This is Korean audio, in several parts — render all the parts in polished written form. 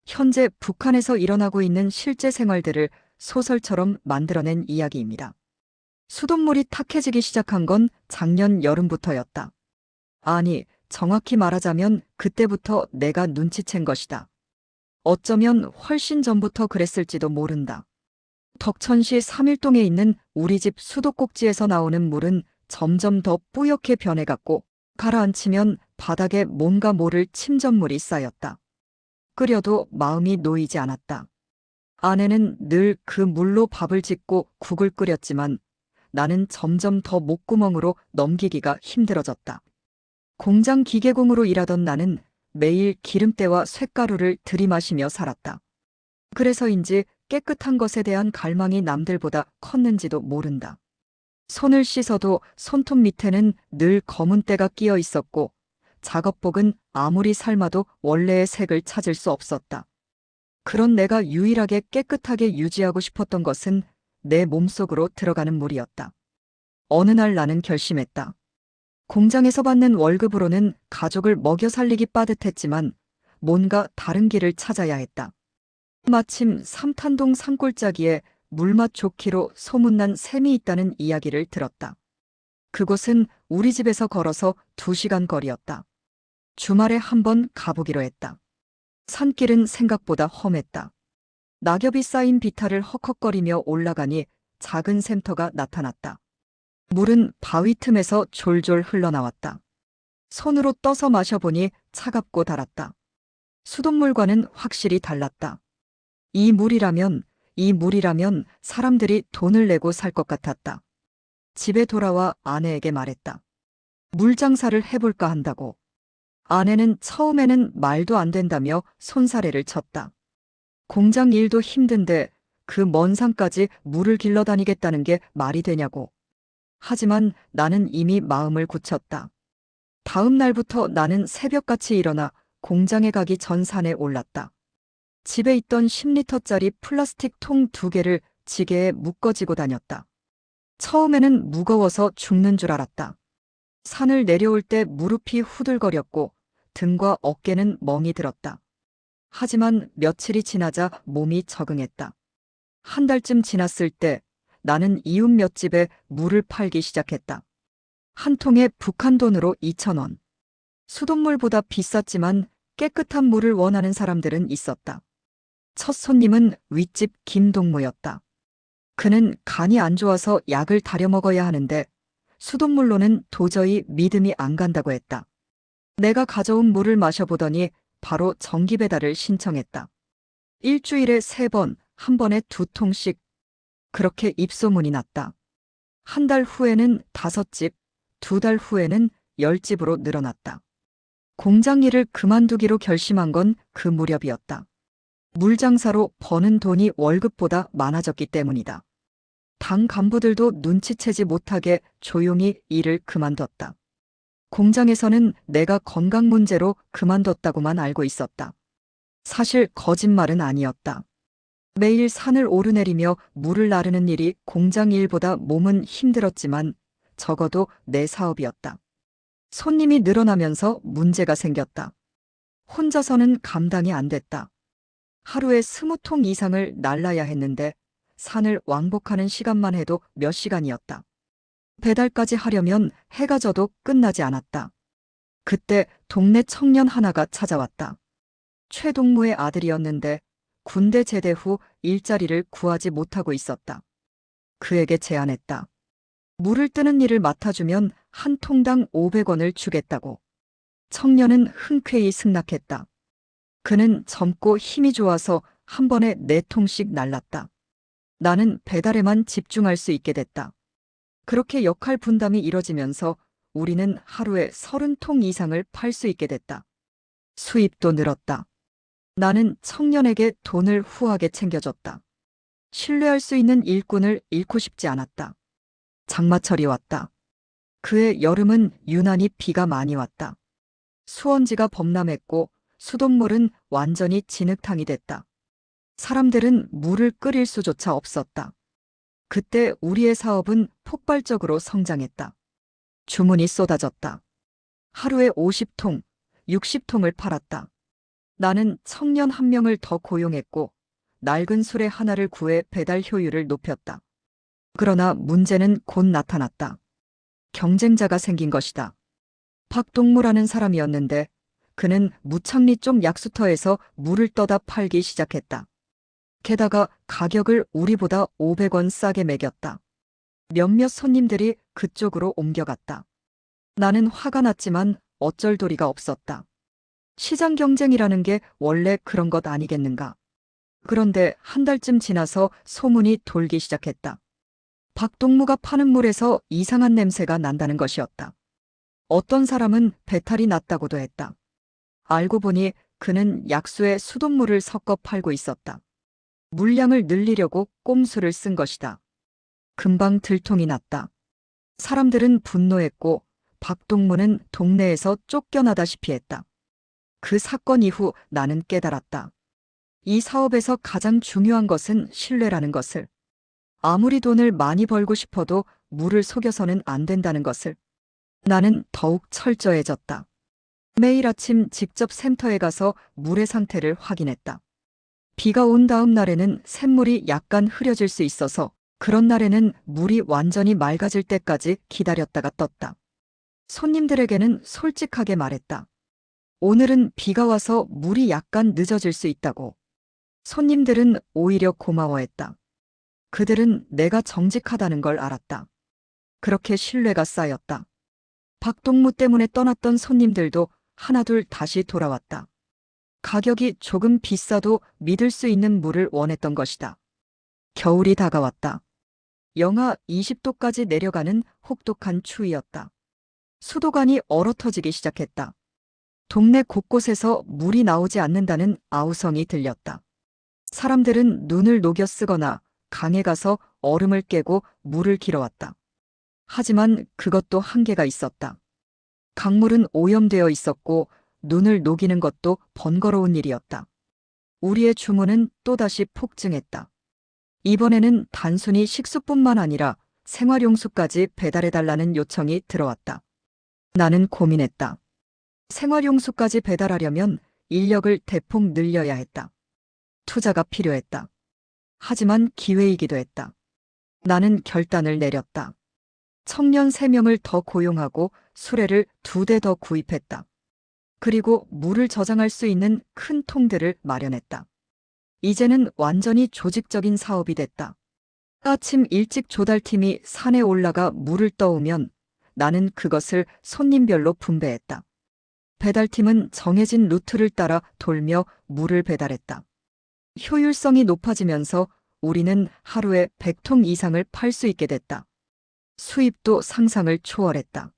현재 북한에서 일어나고 있는 실제 생활들을 소설처럼 만들어낸 이야기입니다. 수돗물이 탁해지기 시작한 건 작년 여름부터였다. 아니, 정확히 말하자면 그때부터 내가 눈치챈 것이다. 어쩌면 훨씬 전부터 그랬을지도 모른다. 덕천시 삼일동에 있는 우리 집 수도꼭지에서 나오는 물은 점점 더 뿌옇게 변해갔고 가라앉히면 바닥에 뭔가 모를 침전물이 쌓였다. 끓여도 마음이 놓이지 않았다. 아내는 늘 그 물로 밥을 짓고 국을 끓였지만 나는 점점 더 목구멍으로 넘기기가 힘들어졌다. 공장 기계공으로 일하던 나는 매일 기름때와 쇳가루를 들이마시며 살았다. 그래서인지 깨끗한 것에 대한 갈망이 남들보다 컸는지도 모른다. 손을 씻어도 손톱 밑에는 늘 검은 때가 끼어 있었고 작업복은 아무리 삶아도 원래의 색을 찾을 수 없었다. 그런 내가 유일하게 깨끗하게 유지하고 싶었던 것은 내 몸속으로 들어가는 물이었다. 어느 날 나는 결심했다. 공장에서 받는 월급으로는 가족을 먹여 살리기 빠듯했지만 뭔가 다른 길을 찾아야 했다. 마침 삼탄동 산골짜기에 물맛 좋기로 소문난 샘이 있다는 이야기를 들었다. 그곳은 우리 집에서 걸어서 2시간 거리였다. 주말에 한번 가보기로 했다. 산길은 생각보다 험했다. 낙엽이 쌓인 비탈을 헉헉거리며 올라가니 작은 샘터가 나타났다. 물은 바위 틈에서 졸졸 흘러나왔다. 손으로 떠서 마셔보니 차갑고 달았다. 수돗물과는 확실히 달랐다. 이 물이라면 사람들이 돈을 내고 살 것 같았다. 집에 돌아와 아내에게 말했다. 물 장사를 해볼까 한다고. 아내는 처음에는 말도 안 된다며 손사래를 쳤다. 공장 일도 힘든데 그 먼 산까지 물을 길러 다니겠다는 게 말이 되냐고. 하지만 나는 이미 마음을 굳혔다. 다음 날부터 나는 새벽같이 일어나 공장에 가기 전 산에 올랐다. 집에 있던 10리터짜리 플라스틱 통 2개를 지게에 묶어지고 다녔다. 처음에는 무거워서 죽는 줄 알았다. 산을 내려올 때 무릎이 후들거렸고 등과 어깨는 멍이 들었다. 하지만 며칠이 지나자 몸이 적응했다. 한 달쯤 지났을 때 나는 이웃 몇 집에 물을 팔기 시작했다. 한 통에 북한 돈으로 2,000원. 수돗물보다 비쌌지만 깨끗한 물을 원하는 사람들은 있었다. 첫 손님은 윗집 김동무였다. 그는 간이 안 좋아서 약을 다려 먹어야 하는데 수돗물로는 도저히 믿음이 안 간다고 했다. 내가 가져온 물을 마셔보더니 바로 정기 배달을 신청했다. 일주일에 3번, 한 번에 2통씩. 그렇게 입소문이 났다. 한 달 후에는 5집, 2달 후에는 10집으로 늘어났다. 공장 일을 그만두기로 결심한 건 그 무렵이었다. 물장사로 버는 돈이 월급보다 많아졌기 때문이다. 당 간부들도 눈치채지 못하게 조용히 일을 그만뒀다. 공장에서는 내가 건강 문제로 그만뒀다고만 알고 있었다. 사실 거짓말은 아니었다. 매일 산을 오르내리며 물을 나르는 일이 공장 일보다 몸은 힘들었지만 적어도 내 사업이었다. 손님이 늘어나면서 문제가 생겼다. 혼자서는 감당이 안 됐다. 하루에 20통 이상을 날라야 했는데 산을 왕복하는 시간만 해도 몇 시간이었다. 배달까지 하려면 해가 져도 끝나지 않았다. 그때 동네 청년 하나가 찾아왔다. 최동무의 아들이었는데 군대 제대 후 일자리를 구하지 못하고 있었다. 그에게 제안했다. 물을 뜨는 일을 맡아주면 한 통당 500원을 주겠다고. 청년은 흔쾌히 승낙했다. 그는 젊고 힘이 좋아서 한 번에 4통씩 날랐다. 나는 배달에만 집중할 수 있게 됐다. 그렇게 역할 분담이 이뤄지면서 우리는 하루에 30통 이상을 팔 수 있게 됐다. 수입도 늘었다. 나는 청년에게 돈을 후하게 챙겨줬다. 신뢰할 수 있는 일꾼을 잃고 싶지 않았다. 장마철이 왔다. 그해 여름은 유난히 비가 많이 왔다. 수원지가 범람했고 수돗물은 완전히 진흙탕이 됐다. 사람들은 물을 끓일 수조차 없었다. 그때 우리의 사업은 폭발적으로 성장했다. 주문이 쏟아졌다. 하루에 50통, 60통을 팔았다. 나는 청년 한 명을 더 고용했고 낡은 수레 하나를 구해 배달 효율을 높였다. 그러나 문제는 곧 나타났다. 경쟁자가 생긴 것이다. 박동무라는 사람이었는데 그는 무창리 쪽 약수터에서 물을 떠다 팔기 시작했다. 게다가 가격을 우리보다 500원 싸게 매겼다. 몇몇 손님들이 그쪽으로 옮겨갔다. 나는 화가 났지만 어쩔 도리가 없었다. 시장 경쟁이라는 게 원래 그런 것 아니겠는가. 그런데 한 달쯤 지나서 소문이 돌기 시작했다. 박동무가 파는 물에서 이상한 냄새가 난다는 것이었다. 어떤 사람은 배탈이 났다고도 했다. 알고 보니 그는 약수에 수돗물을 섞어 팔고 있었다. 물량을 늘리려고 꼼수를 쓴 것이다. 금방 들통이 났다. 사람들은 분노했고 박동무는 동네에서 쫓겨나다시피 했다. 그 사건 이후 나는 깨달았다. 이 사업에서 가장 중요한 것은 신뢰라는 것을. 아무리 돈을 많이 벌고 싶어도 물을 속여서는 안 된다는 것을. 나는 더욱 철저해졌다. 매일 아침 직접 샘터에 가서 물의 상태를 확인했다. 비가 온 다음 날에는 샘물이 약간 흐려질 수 있어서 그런 날에는 물이 완전히 맑아질 때까지 기다렸다가 떴다. 손님들에게는 솔직하게 말했다. 오늘은 비가 와서 물이 약간 늦어질 수 있다고. 손님들은 오히려 고마워했다. 그들은 내가 정직하다는 걸 알았다. 그렇게 신뢰가 쌓였다. 박동무 때문에 떠났던 손님들도 하나둘 다시 돌아왔다. 가격이 조금 비싸도 믿을 수 있는 물을 원했던 것이다. 겨울이 다가왔다. 영하 20도까지 내려가는 혹독한 추위였다. 수도관이 얼어터지기 시작했다. 동네 곳곳에서 물이 나오지 않는다는 아우성이 들렸다. 사람들은 눈을 녹여 쓰거나 강에 가서 얼음을 깨고 물을 길어왔다. 하지만 그것도 한계가 있었다. 강물은 오염되어 있었고 눈을 녹이는 것도 번거로운 일이었다. 우리의 주문은 또다시 폭증했다. 이번에는 단순히 식수뿐만 아니라 생활용수까지 배달해달라는 요청이 들어왔다. 나는 고민했다. 생활용수까지 배달하려면 인력을 대폭 늘려야 했다. 투자가 필요했다. 하지만 기회이기도 했다. 나는 결단을 내렸다. 청년 3명을 더 고용하고 수레를 2대 더 구입했다. 그리고 물을 저장할 수 있는 큰 통들을 마련했다. 이제는 완전히 조직적인 사업이 됐다. 아침 일찍 조달팀이 산에 올라가 물을 떠오면 나는 그것을 손님별로 분배했다. 배달팀은 정해진 루트를 따라 돌며 물을 배달했다. 효율성이 높아지면서 우리는 하루에 100통 이상을 팔 수 있게 됐다. 수입도 상상을 초월했다.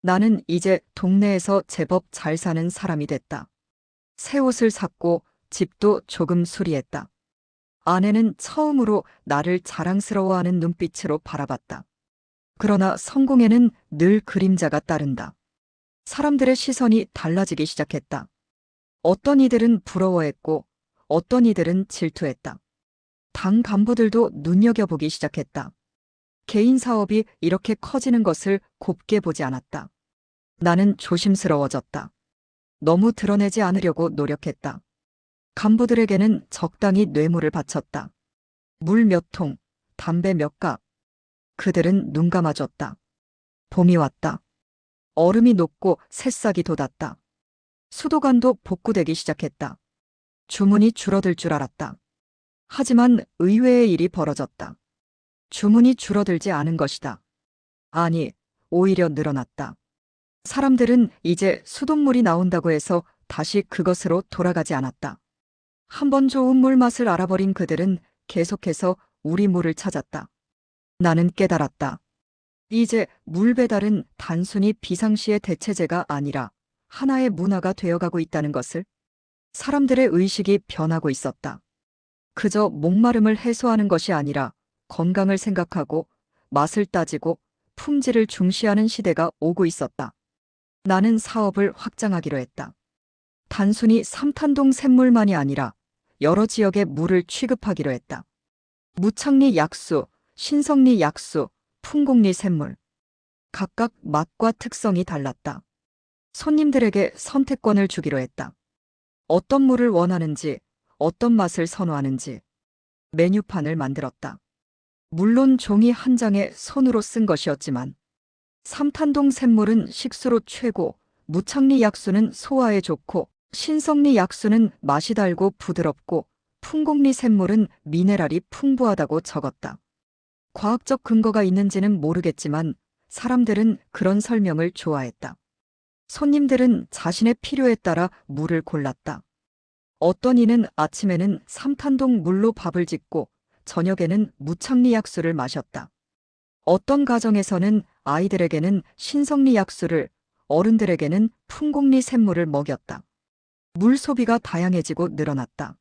나는 이제 동네에서 제법 잘 사는 사람이 됐다. 새 옷을 샀고 집도 조금 수리했다. 아내는 처음으로 나를 자랑스러워하는 눈빛으로 바라봤다. 그러나 성공에는 늘 그림자가 따른다. 사람들의 시선이 달라지기 시작했다. 어떤 이들은 부러워했고 어떤 이들은 질투했다. 당 간부들도 눈여겨보기 시작했다. 개인 사업이 이렇게 커지는 것을 곱게 보지 않았다. 나는 조심스러워졌다. 너무 드러내지 않으려고 노력했다. 간부들에게는 적당히 뇌물을 바쳤다. 물 몇 통, 담배 몇 갑. 그들은 눈 감아줬다. 봄이 왔다. 얼음이 녹고 새싹이 돋았다. 수도관도 복구되기 시작했다. 주문이 줄어들 줄 알았다. 하지만 의외의 일이 벌어졌다. 주문이 줄어들지 않은 것이다. 아니, 오히려 늘어났다. 사람들은 이제 수돗물이 나온다고 해서 다시 그것으로 돌아가지 않았다. 한번 좋은 물 맛을 알아버린 그들은 계속해서 우리 물을 찾았다. 나는 깨달았다. 이제 물 배달은 단순히 비상시의 대체제가 아니라 하나의 문화가 되어가고 있다는 것을. 사람들의 의식이 변하고 있었다. 그저 목마름을 해소하는 것이 아니라 건강을 생각하고 맛을 따지고 품질을 중시하는 시대가 오고 있었다. 나는 사업을 확장하기로 했다. 단순히 삼탄동 샘물만이 아니라 여러 지역의 물을 취급하기로 했다. 무창리 약수, 신성리 약수, 풍곡리 샘물. 각각 맛과 특성이 달랐다. 손님들에게 선택권을 주기로 했다. 어떤 물을 원하는지, 어떤 맛을 선호하는지 메뉴판을 만들었다. 물론 종이 한 장에 손으로 쓴 것이었지만 삼탄동 샘물은 식수로 최고, 무창리 약수는 소화에 좋고, 신성리 약수는 맛이 달고 부드럽고, 풍곡리 샘물은 미네랄이 풍부하다고 적었다. 과학적 근거가 있는지는 모르겠지만 사람들은 그런 설명을 좋아했다. 손님들은 자신의 필요에 따라 물을 골랐다. 어떤 이는 아침에는 삼탄동 물로 밥을 짓고 저녁에는 무창리 약수를 마셨다. 어떤 가정에서는 아이들에게는 신성리 약수를, 어른들에게는 풍곡리 샘물을 먹였다. 물 소비가 다양해지고 늘어났다.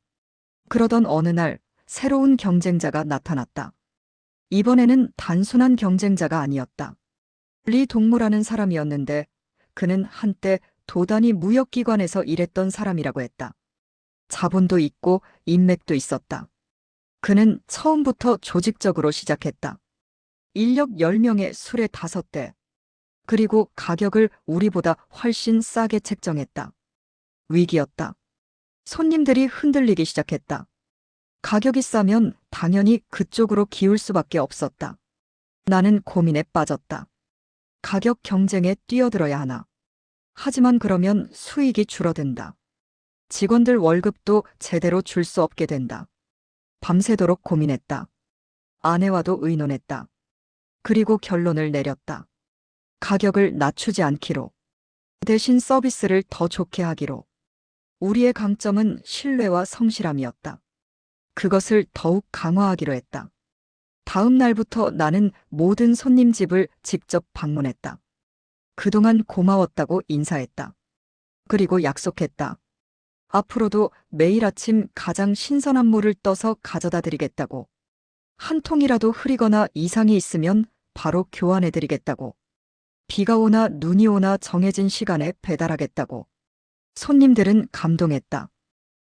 그러던 어느 날 새로운 경쟁자가 나타났다. 이번에는 단순한 경쟁자가 아니었다. 리 동무라는 사람이었는데 그는 한때 도단위 무역기관에서 일했던 사람이라고 했다. 자본도 있고 인맥도 있었다. 그는 처음부터 조직적으로 시작했다. 인력 10명에 술에 5대. 그리고 가격을 우리보다 훨씬 싸게 책정했다. 위기였다. 손님들이 흔들리기 시작했다. 가격이 싸면 당연히 그쪽으로 기울 수밖에 없었다. 나는 고민에 빠졌다. 가격 경쟁에 뛰어들어야 하나. 하지만 그러면 수익이 줄어든다. 직원들 월급도 제대로 줄 수 없게 된다. 밤새도록 고민했다. 아내와도 의논했다. 그리고 결론을 내렸다. 가격을 낮추지 않기로. 대신 서비스를 더 좋게 하기로. 우리의 강점은 신뢰와 성실함이었다. 그것을 더욱 강화하기로 했다. 다음 날부터 나는 모든 손님 집을 직접 방문했다. 그동안 고마웠다고 인사했다. 그리고 약속했다. 앞으로도 매일 아침 가장 신선한 물을 떠서 가져다 드리겠다고. 한 통이라도 흐리거나 이상이 있으면 바로 교환해 드리겠다고. 비가 오나 눈이 오나 정해진 시간에 배달하겠다고. 손님들은 감동했다.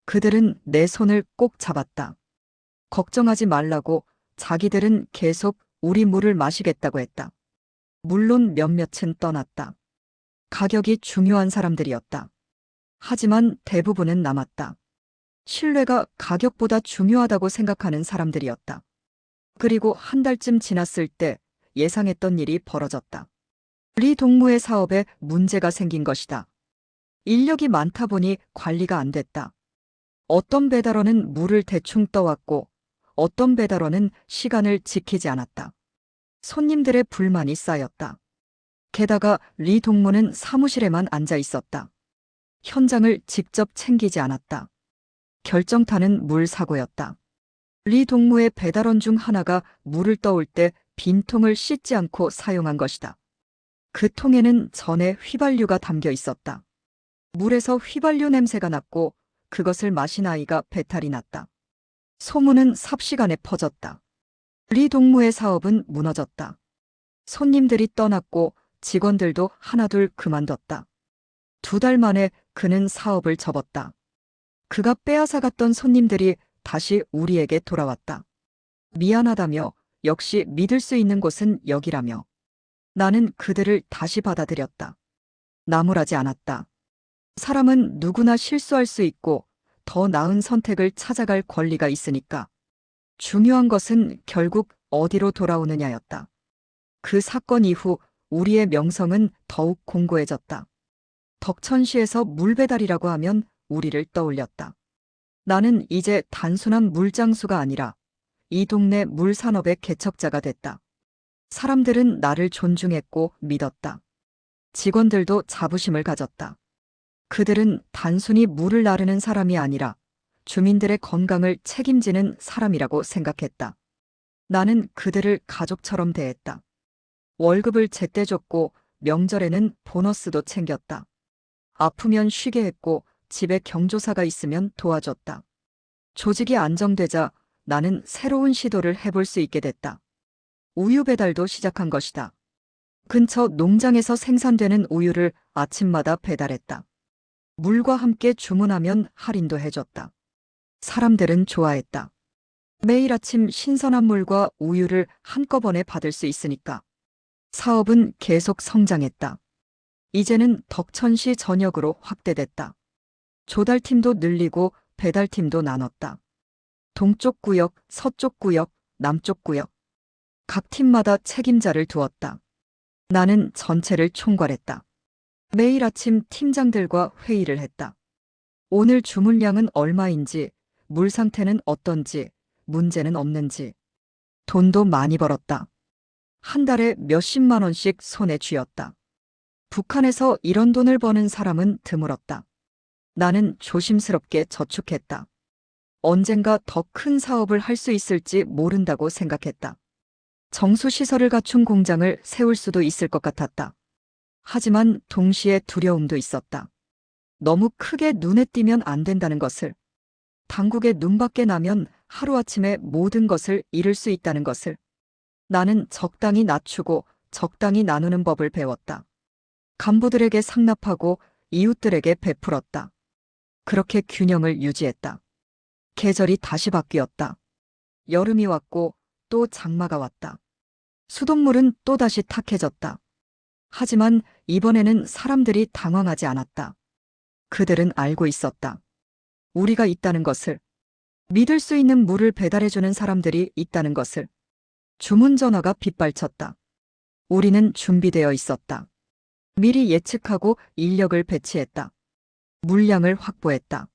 그들은 내 손을 꼭 잡았다. 걱정하지 말라고, 자기들은 계속 우리 물을 마시겠다고 했다. 물론 몇몇은 떠났다. 가격이 중요한 사람들이었다. 하지만 대부분은 남았다. 신뢰가 가격보다 중요하다고 생각하는 사람들이었다. 그리고 한 달쯤 지났을 때 예상했던 일이 벌어졌다. 리 동무의 사업에 문제가 생긴 것이다. 인력이 많다 보니 관리가 안 됐다. 어떤 배달원은 물을 대충 떠왔고 어떤 배달원은 시간을 지키지 않았다. 손님들의 불만이 쌓였다. 게다가 리 동무는 사무실에만 앉아 있었다. 현장을 직접 챙기지 않았다. 결정타는 물 사고였다. 리 동무의 배달원 중 하나가 물을 떠올 때 빈통을 씻지 않고 사용한 것이다. 그 통에는 전에 휘발유가 담겨 있었다. 물에서 휘발유 냄새가 났고 그것을 마신 아이가 배탈이 났다. 소문은 삽시간에 퍼졌다. 리 동무의 사업은 무너졌다. 손님들이 떠났고 직원들도 하나둘 그만뒀다. 2달 만에 그는 사업을 접었다. 그가 빼앗아갔던 손님들이 다시 우리에게 돌아왔다. 미안하다며, 역시 믿을 수 있는 곳은 여기라며. 나는 그들을 다시 받아들였다. 나무라지 않았다. 사람은 누구나 실수할 수 있고 더 나은 선택을 찾아갈 권리가 있으니까. 중요한 것은 결국 어디로 돌아오느냐였다. 그 사건 이후 우리의 명성은 더욱 공고해졌다. 덕천시에서 물배달이라고 하면 우리를 떠올렸다. 나는 이제 단순한 물장수가 아니라 이 동네 물산업의 개척자가 됐다. 사람들은 나를 존중했고 믿었다. 직원들도 자부심을 가졌다. 그들은 단순히 물을 나르는 사람이 아니라 주민들의 건강을 책임지는 사람이라고 생각했다. 나는 그들을 가족처럼 대했다. 월급을 제때 줬고 명절에는 보너스도 챙겼다. 아프면 쉬게 했고 집에 경조사가 있으면 도와줬다. 조직이 안정되자 나는 새로운 시도를 해볼 수 있게 됐다. 우유 배달도 시작한 것이다. 근처 농장에서 생산되는 우유를 아침마다 배달했다. 물과 함께 주문하면 할인도 해줬다. 사람들은 좋아했다. 매일 아침 신선한 물과 우유를 한꺼번에 받을 수 있으니까. 사업은 계속 성장했다. 이제는 덕천시 전역으로 확대됐다. 조달팀도 늘리고 배달팀도 나눴다. 동쪽 구역, 서쪽 구역, 남쪽 구역. 각 팀마다 책임자를 두었다. 나는 전체를 총괄했다. 매일 아침 팀장들과 회의를 했다. 오늘 주문량은 얼마인지, 물 상태는 어떤지, 문제는 없는지. 돈도 많이 벌었다. 한 달에 몇십만 원씩 손에 쥐었다. 북한에서 이런 돈을 버는 사람은 드물었다. 나는 조심스럽게 저축했다. 언젠가 더 큰 사업을 할 수 있을지 모른다고 생각했다. 정수시설을 갖춘 공장을 세울 수도 있을 것 같았다. 하지만 동시에 두려움도 있었다. 너무 크게 눈에 띄면 안 된다는 것을, 당국의 눈밖에 나면 하루아침에 모든 것을 잃을 수 있다는 것을. 나는 적당히 낮추고 적당히 나누는 법을 배웠다. 간부들에게 상납하고 이웃들에게 베풀었다. 그렇게 균형을 유지했다. 계절이 다시 바뀌었다. 여름이 왔고 또 장마가 왔다. 수돗물은 또다시 탁해졌다. 하지만 이번에는 사람들이 당황하지 않았다. 그들은 알고 있었다. 우리가 있다는 것을, 믿을 수 있는 물을 배달해주는 사람들이 있다는 것을. 주문 전화가 빗발쳤다. 우리는 준비되어 있었다. 미리 예측하고 인력을 배치했다. 물량을 확보했다.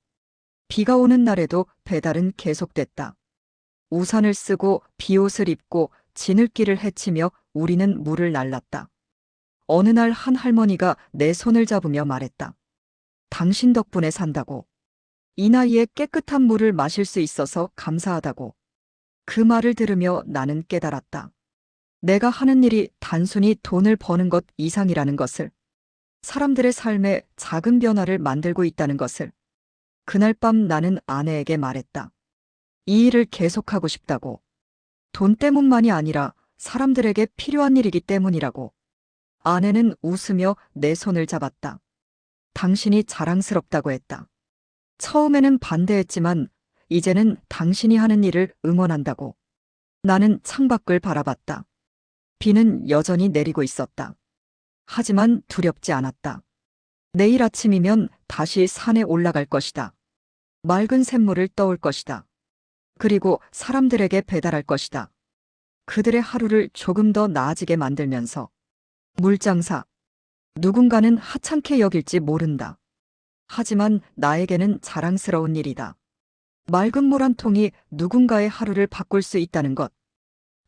비가 오는 날에도 배달은 계속됐다. 우산을 쓰고 비옷을 입고 지늘길을 헤치며 우리는 물을 날랐다. 어느 날 한 할머니가 내 손을 잡으며 말했다. 당신 덕분에 산다고. 이 나이에 깨끗한 물을 마실 수 있어서 감사하다고. 그 말을 들으며 나는 깨달았다. 내가 하는 일이 단순히 돈을 버는 것 이상이라는 것을. 사람들의 삶에 작은 변화를 만들고 있다는 것을. 그날 밤 나는 아내에게 말했다. 이 일을 계속하고 싶다고. 돈 때문만이 아니라 사람들에게 필요한 일이기 때문이라고. 아내는 웃으며 내 손을 잡았다. 당신이 자랑스럽다고 했다. 처음에는 반대했지만 이제는 당신이 하는 일을 응원한다고. 나는 창밖을 바라봤다. 비는 여전히 내리고 있었다. 하지만 두렵지 않았다. 내일 아침이면 다시 산에 올라갈 것이다. 맑은 샘물을 떠올 것이다. 그리고 사람들에게 배달할 것이다. 그들의 하루를 조금 더 나아지게 만들면서. 물장사. 누군가는 하찮게 여길지 모른다. 하지만 나에게는 자랑스러운 일이다. 맑은 물 한 통이 누군가의 하루를 바꿀 수 있다는 것.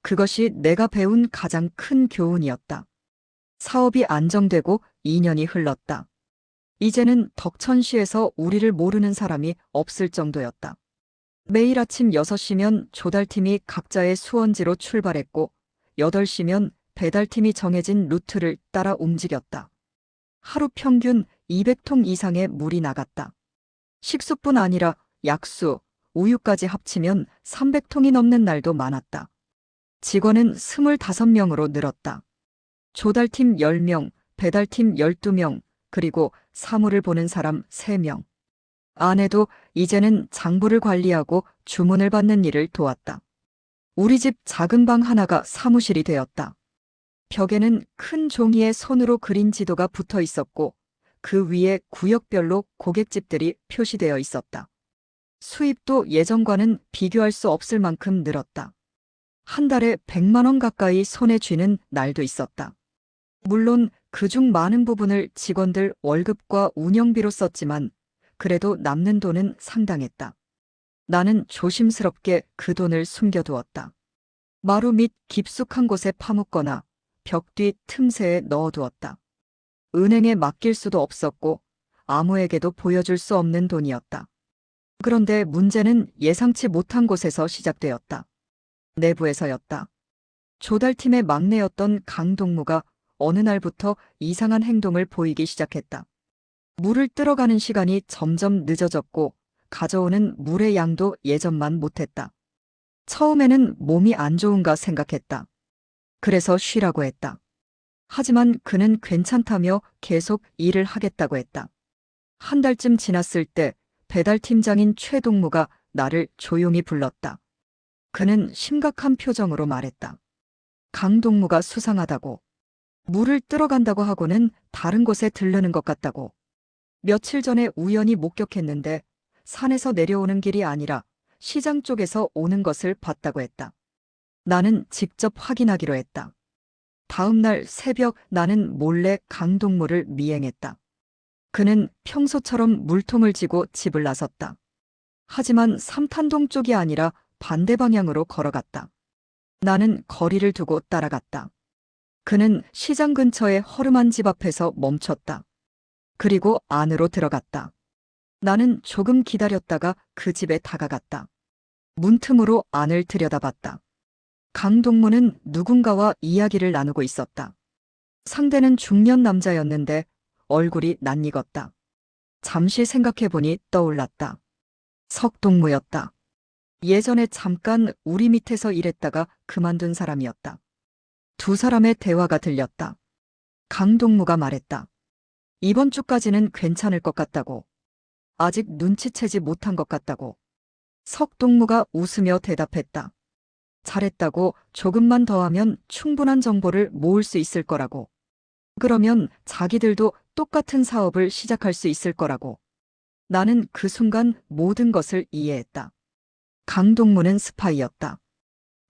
그것이 내가 배운 가장 큰 교훈이었다. 사업이 안정되고 2년이 흘렀다. 이제는 덕천시에서 우리를 모르는 사람이 없을 정도였다. 매일 아침 6시면 조달팀이 각자의 수원지로 출발했고 8시면 배달팀이 정해진 루트를 따라 움직였다. 하루 평균 200통 이상의 물이 나갔다. 식수뿐 아니라 약수, 우유까지 합치면 300통이 넘는 날도 많았다. 직원은 25명으로 늘었다. 조달팀 10명, 배달팀 12명, 그리고 사물을 보는 사람 3명. 아내도 이제는 장부를 관리하고 주문을 받는 일을 도왔다. 우리 집 작은 방 하나가 사무실이 되었다. 벽에는 큰 종이에 손으로 그린 지도가 붙어 있었고 그 위에 구역별로 고깃집들이 표시되어 있었다. 수입도 예전과는 비교할 수 없을 만큼 늘었다. 한 달에 100만 원 가까이 손에 쥐는 날도 있었다. 물론 그중 많은 부분을 직원들 월급과 운영비로 썼지만 그래도 남는 돈은 상당했다. 나는 조심스럽게 그 돈을 숨겨두었다. 마루 밑 깊숙한 곳에 파묻거나 벽 뒤 틈새에 넣어두었다. 은행에 맡길 수도 없었고 아무에게도 보여줄 수 없는 돈이었다. 그런데 문제는 예상치 못한 곳에서 시작되었다. 내부에서였다. 조달팀의 막내였던 강동무가 어느 날부터 이상한 행동을 보이기 시작했다. 물을 뜨러가는 시간이 점점 늦어졌고 가져오는 물의 양도 예전만 못했다. 처음에는 몸이 안 좋은가 생각했다. 그래서 쉬라고 했다. 하지만 그는 괜찮다며 계속 일을 하겠다고 했다. 한 달쯤 지났을 때 배달팀장인 최동무가 나를 조용히 불렀다. 그는 심각한 표정으로 말했다. 강동무가 수상하다고. 물을 뜨러간다고 하고는 다른 곳에 들르는 것 같다고. 며칠 전에 우연히 목격했는데 산에서 내려오는 길이 아니라 시장 쪽에서 오는 것을 봤다고 했다. 나는 직접 확인하기로 했다. 다음 날 새벽 나는 몰래 강동무를 미행했다. 그는 평소처럼 물통을 지고 집을 나섰다. 하지만 삼탄동 쪽이 아니라 반대 방향으로 걸어갔다. 나는 거리를 두고 따라갔다. 그는 시장 근처의 허름한 집 앞에서 멈췄다. 그리고 안으로 들어갔다. 나는 조금 기다렸다가 그 집에 다가갔다. 문틈으로 안을 들여다봤다. 강동무는 누군가와 이야기를 나누고 있었다. 상대는 중년 남자였는데 얼굴이 낯익었다. 잠시 생각해보니 떠올랐다. 석동무였다. 예전에 잠깐 우리 밑에서 일했다가 그만둔 사람이었다. 두 사람의 대화가 들렸다. 강동무가 말했다. 이번 주까지는 괜찮을 것 같다고. 아직 눈치채지 못한 것 같다고. 석동무가 웃으며 대답했다. 잘했다고. 조금만 더 하면 충분한 정보를 모을 수 있을 거라고. 그러면 자기들도 똑같은 사업을 시작할 수 있을 거라고. 나는 그 순간 모든 것을 이해했다. 강동무는 스파이였다.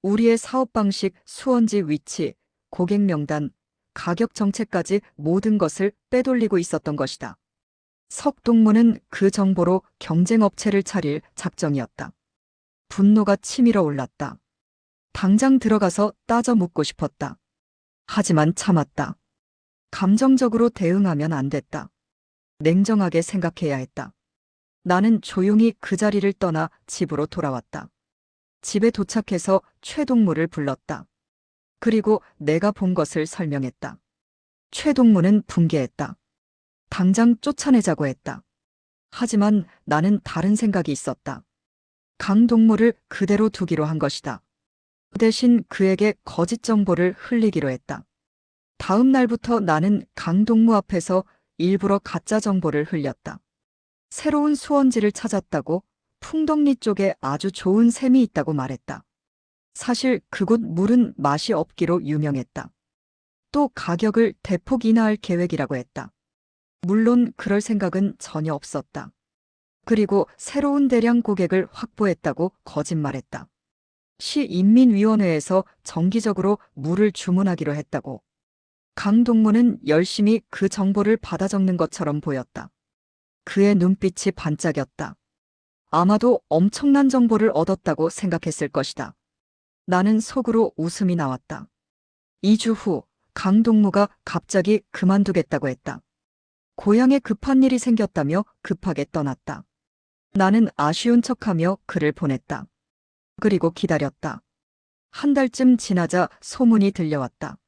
우리의 사업 방식, 수원지 위치, 고객 명단, 가격 정책까지 모든 것을 빼돌리고 있었던 것이다. 석동무는 그 정보로 경쟁업체를 차릴 작정이었다. 분노가 치밀어 올랐다. 당장 들어가서 따져 묻고 싶었다. 하지만 참았다. 감정적으로 대응하면 안 됐다. 냉정하게 생각해야 했다. 나는 조용히 그 자리를 떠나 집으로 돌아왔다. 집에 도착해서 최동무를 불렀다. 그리고 내가 본 것을 설명했다. 최동무는 분개했다. 당장 쫓아내자고 했다. 하지만 나는 다른 생각이 있었다. 강동무를 그대로 두기로 한 것이다. 대신 그에게 거짓 정보를 흘리기로 했다. 다음 날부터 나는 강동무 앞에서 일부러 가짜 정보를 흘렸다. 새로운 수원지를 찾았다고, 풍덕리 쪽에 아주 좋은 샘이 있다고 말했다. 사실 그곳 물은 맛이 없기로 유명했다. 또 가격을 대폭 인하할 계획이라고 했다. 물론 그럴 생각은 전혀 없었다. 그리고 새로운 대량 고객을 확보했다고 거짓말했다. 시인민위원회에서 정기적으로 물을 주문하기로 했다고. 강동무는 열심히 그 정보를 받아 적는 것처럼 보였다. 그의 눈빛이 반짝였다. 아마도 엄청난 정보를 얻었다고 생각했을 것이다. 나는 속으로 웃음이 나왔다. 2주 후 강동무가 갑자기 그만두겠다고 했다. 고향에 급한 일이 생겼다며 급하게 떠났다. 나는 아쉬운 척하며 글을 보냈다. 그리고 기다렸다. 한 달쯤 지나자 소문이 들려왔다.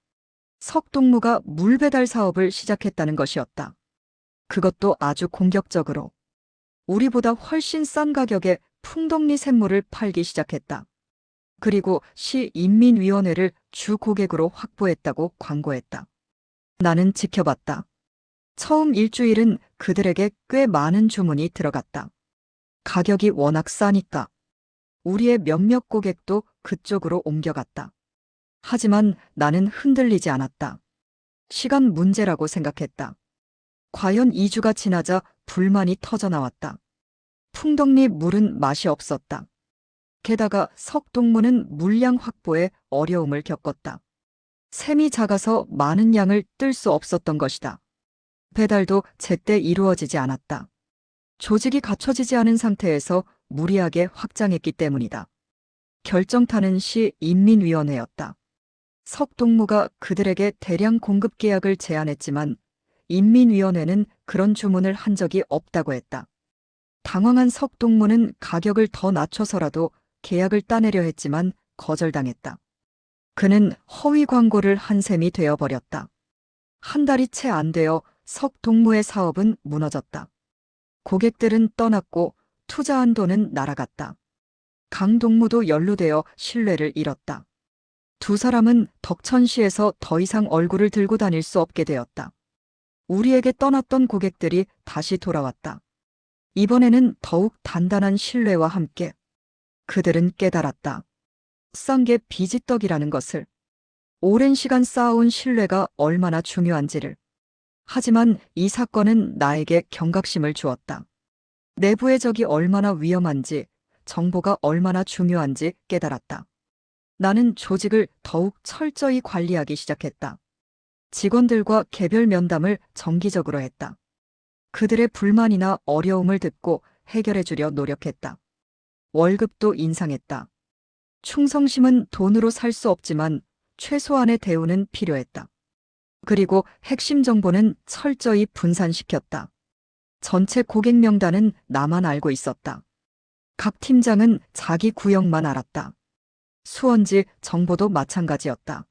석동무가 물 배달 사업을 시작했다는 것이었다. 그것도 아주 공격적으로. 우리보다 훨씬 싼 가격에 풍덕리 샘물을 팔기 시작했다. 그리고 시인민위원회를 주 고객으로 확보했다고 광고했다. 나는 지켜봤다. 처음 일주일은 그들에게 꽤 많은 주문이 들어갔다. 가격이 워낙 싸니까. 우리의 몇몇 고객도 그쪽으로 옮겨갔다. 하지만 나는 흔들리지 않았다. 시간 문제라고 생각했다. 과연 2주가 지나자 불만이 터져나왔다. 풍덕리 물은 맛이 없었다. 게다가 석동무는 물량 확보에 어려움을 겪었다. 샘이 작아서 많은 양을 뜰 수 없었던 것이다. 배달도 제때 이루어지지 않았다. 조직이 갖춰지지 않은 상태에서 무리하게 확장했기 때문이다. 결정타는 시인민위원회였다. 석동무가 그들에게 대량 공급 계약을 제안했지만 인민위원회는 그런 주문을 한 적이 없다고 했다. 당황한 석동무는 가격을 더 낮춰서라도 계약을 따내려 했지만 거절당했다. 그는 허위 광고를 한 셈이 되어버렸다. 한 달이 채 안 되어 석동무의 사업은 무너졌다. 고객들은 떠났고 투자한 돈은 날아갔다. 강동무도 연루되어 신뢰를 잃었다. 두 사람은 덕천시에서 더 이상 얼굴을 들고 다닐 수 없게 되었다. 우리에게 떠났던 고객들이 다시 돌아왔다. 이번에는 더욱 단단한 신뢰와 함께 그들은 깨달았다. 싼 게 비지떡이라는 것을. 오랜 시간 쌓아온 신뢰가 얼마나 중요한지를. 하지만 이 사건은 나에게 경각심을 주었다. 내부의 적이 얼마나 위험한지, 정보가 얼마나 중요한지 깨달았다. 나는 조직을 더욱 철저히 관리하기 시작했다. 직원들과 개별 면담을 정기적으로 했다. 그들의 불만이나 어려움을 듣고 해결해 주려 노력했다. 월급도 인상했다. 충성심은 돈으로 살 수 없지만 최소한의 대우는 필요했다. 그리고 핵심 정보는 철저히 분산시켰다. 전체 고객 명단은 나만 알고 있었다. 각 팀장은 자기 구역만 알았다. 수원지 정보도 마찬가지였다.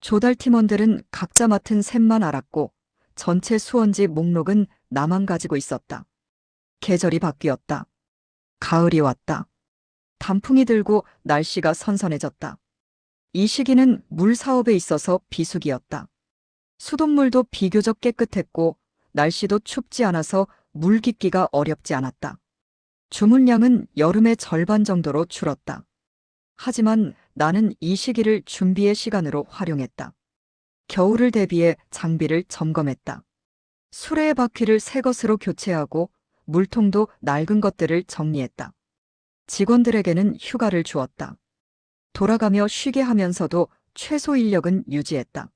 조달 팀원들은 각자 맡은 셈만 알았고 전체 수원지 목록은 나만 가지고 있었다. 계절이 바뀌었다. 가을이 왔다. 단풍이 들고 날씨가 선선해졌다. 이 시기는 물 사업에 있어서 비수기였다. 수돗물도 비교적 깨끗했고 날씨도 춥지 않아서 물 깃기가 어렵지 않았다. 주문량은 여름의 절반 정도로 줄었다. 하지만 나는 이 시기를 준비의 시간으로 활용했다. 겨울을 대비해 장비를 점검했다. 수레의 바퀴를 새 것으로 교체하고 물통도 낡은 것들을 정리했다. 직원들에게는 휴가를 주었다. 돌아가며 쉬게 하면서도 최소 인력은 유지했다.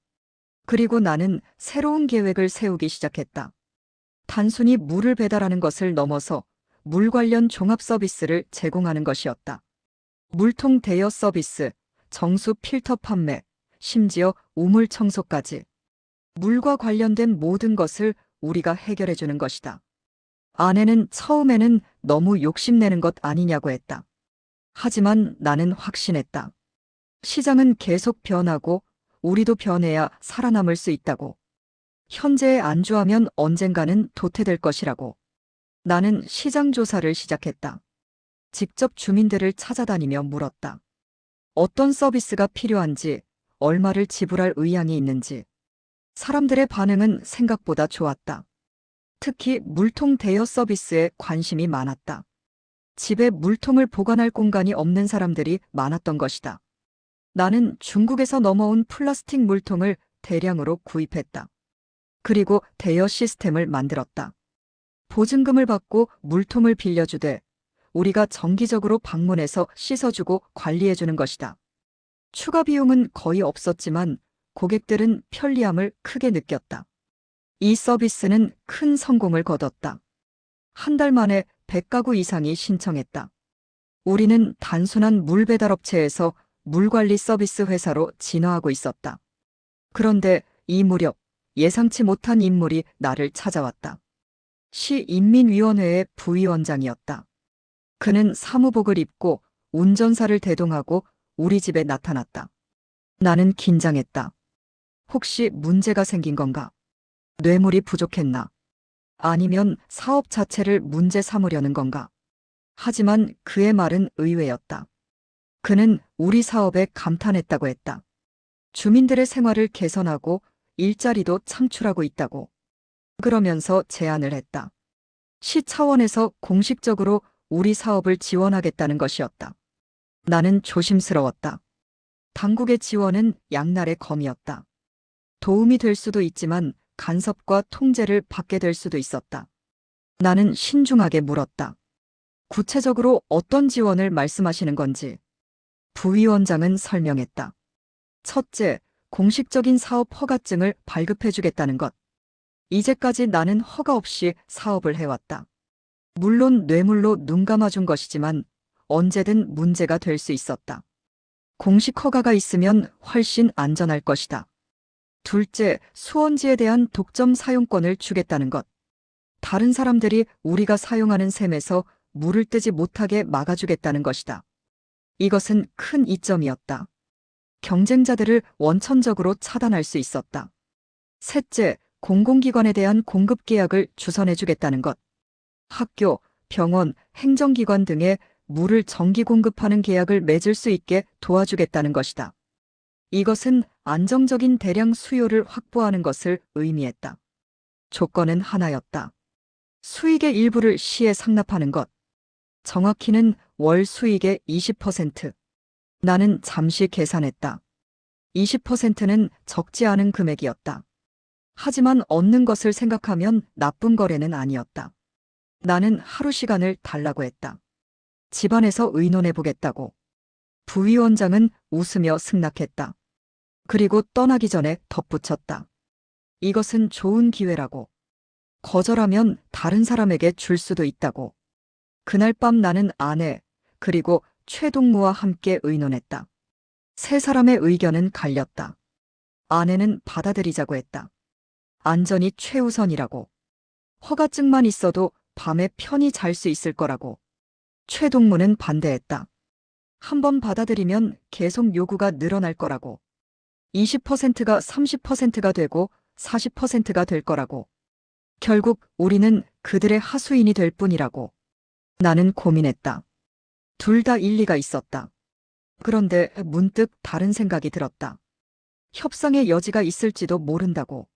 그리고 나는 새로운 계획을 세우기 시작했다. 단순히 물을 배달하는 것을 넘어서 물 관련 종합 서비스를 제공하는 것이었다. 물통 대여 서비스, 정수 필터 판매, 심지어 우물 청소까지. 물과 관련된 모든 것을 우리가 해결해 주는 것이다. 아내는 처음에는 너무 욕심내는 것 아니냐고 했다. 하지만 나는 확신했다. 시장은 계속 변하고 우리도 변해야 살아남을 수 있다고. 현재에 안주하면 언젠가는 도태될 것이라고. 나는 시장 조사를 시작했다. 직접 주민들을 찾아다니며 물었다. 어떤 서비스가 필요한지, 얼마를 지불할 의향이 있는지. 사람들의 반응은 생각보다 좋았다. 특히 물통 대여 서비스에 관심이 많았다. 집에 물통을 보관할 공간이 없는 사람들이 많았던 것이다. 나는 중국에서 넘어온 플라스틱 물통을 대량으로 구입했다. 그리고 대여 시스템을 만들었다. 보증금을 받고 물통을 빌려주되 우리가 정기적으로 방문해서 씻어주고 관리해주는 것이다. 추가 비용은 거의 없었지만 고객들은 편리함을 크게 느꼈다. 이 서비스는 큰 성공을 거뒀다. 한 달 만에 100가구 이상이 신청했다. 우리는 단순한 물 배달 업체에서 물관리 서비스 회사로 진화하고 있었다. 그런데 이 무렵 예상치 못한 인물이 나를 찾아왔다. 시인민위원회의 부위원장이었다. 그는 사무복을 입고 운전사를 대동하고 우리 집에 나타났다. 나는 긴장했다. 혹시 문제가 생긴 건가? 뇌물이 부족했나? 아니면 사업 자체를 문제 삼으려는 건가? 하지만 그의 말은 의외였다. 그는 우리 사업에 감탄했다고 했다. 주민들의 생활을 개선하고 일자리도 창출하고 있다고. 그러면서 제안을 했다. 시 차원에서 공식적으로 우리 사업을 지원하겠다는 것이었다. 나는 조심스러웠다. 당국의 지원은 양날의 검이었다. 도움이 될 수도 있지만 간섭과 통제를 받게 될 수도 있었다. 나는 신중하게 물었다. 구체적으로 어떤 지원을 말씀하시는 건지. 부위원장은 설명했다. 첫째, 공식적인 사업 허가증을 발급해주겠다는 것. 이제까지 나는 허가 없이 사업을 해왔다. 물론 뇌물로 눈 감아준 것이지만 언제든 문제가 될 수 있었다. 공식 허가가 있으면 훨씬 안전할 것이다. 둘째, 수원지에 대한 독점 사용권을 주겠다는 것. 다른 사람들이 우리가 사용하는 샘에서 물을 뜨지 못하게 막아주겠다는 것이다. 이것은 큰 이점이었다. 경쟁자들을 원천적으로 차단할 수 있었다. 셋째, 공공기관에 대한 공급 계약을 주선해주겠다는 것. 학교, 병원, 행정기관 등에 물을 정기 공급하는 계약을 맺을 수 있게 도와주겠다는 것이다. 이것은 안정적인 대량 수요를 확보하는 것을 의미했다. 조건은 하나였다. 수익의 일부를 시에 상납하는 것. 정확히는 월 수익의 20%. 나는 잠시 계산했다. 20%는 적지 않은 금액이었다. 하지만 얻는 것을 생각하면 나쁜 거래는 아니었다. 나는 하루 시간을 달라고 했다. 집안에서 의논해 보겠다고. 부위원장은 웃으며 승낙했다. 그리고 떠나기 전에 덧붙였다. 이것은 좋은 기회라고. 거절하면 다른 사람에게 줄 수도 있다고. 그날 밤 나는 아내, 그리고 최동무와 함께 의논했다. 세 사람의 의견은 갈렸다. 아내는 받아들이자고 했다. 안전이 최우선이라고. 허가증만 있어도 밤에 편히 잘 수 있을 거라고. 최동무는 반대했다. 한번 받아들이면 계속 요구가 늘어날 거라고. 20%가 30%가 되고 40%가 될 거라고. 결국 우리는 그들의 하수인이 될 뿐이라고. 나는 고민했다. 둘 다 일리가 있었다. 그런데 문득 다른 생각이 들었다. 협상의 여지가 있을지도 모른다고.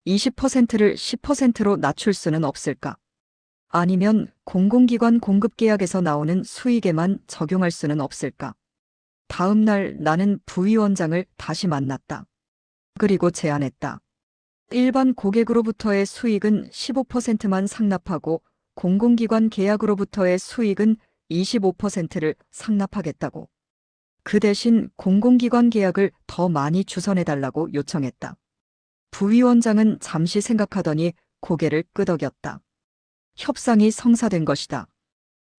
20%를 10%로 낮출 수는 없을까? 아니면 공공기관 공급계약에서 나오는 수익에만 적용할 수는 없을까? 다음 날 나는 부위원장을 다시 만났다. 그리고 제안했다. 일반 고객으로부터의 수익은 15%만 상납하고 공공기관 계약으로부터의 수익은 25%를 상납하겠다고. 그 대신 공공기관 계약을 더 많이 주선해달라고 요청했다. 부위원장은 잠시 생각하더니 고개를 끄덕였다. 협상이 성사된 것이다.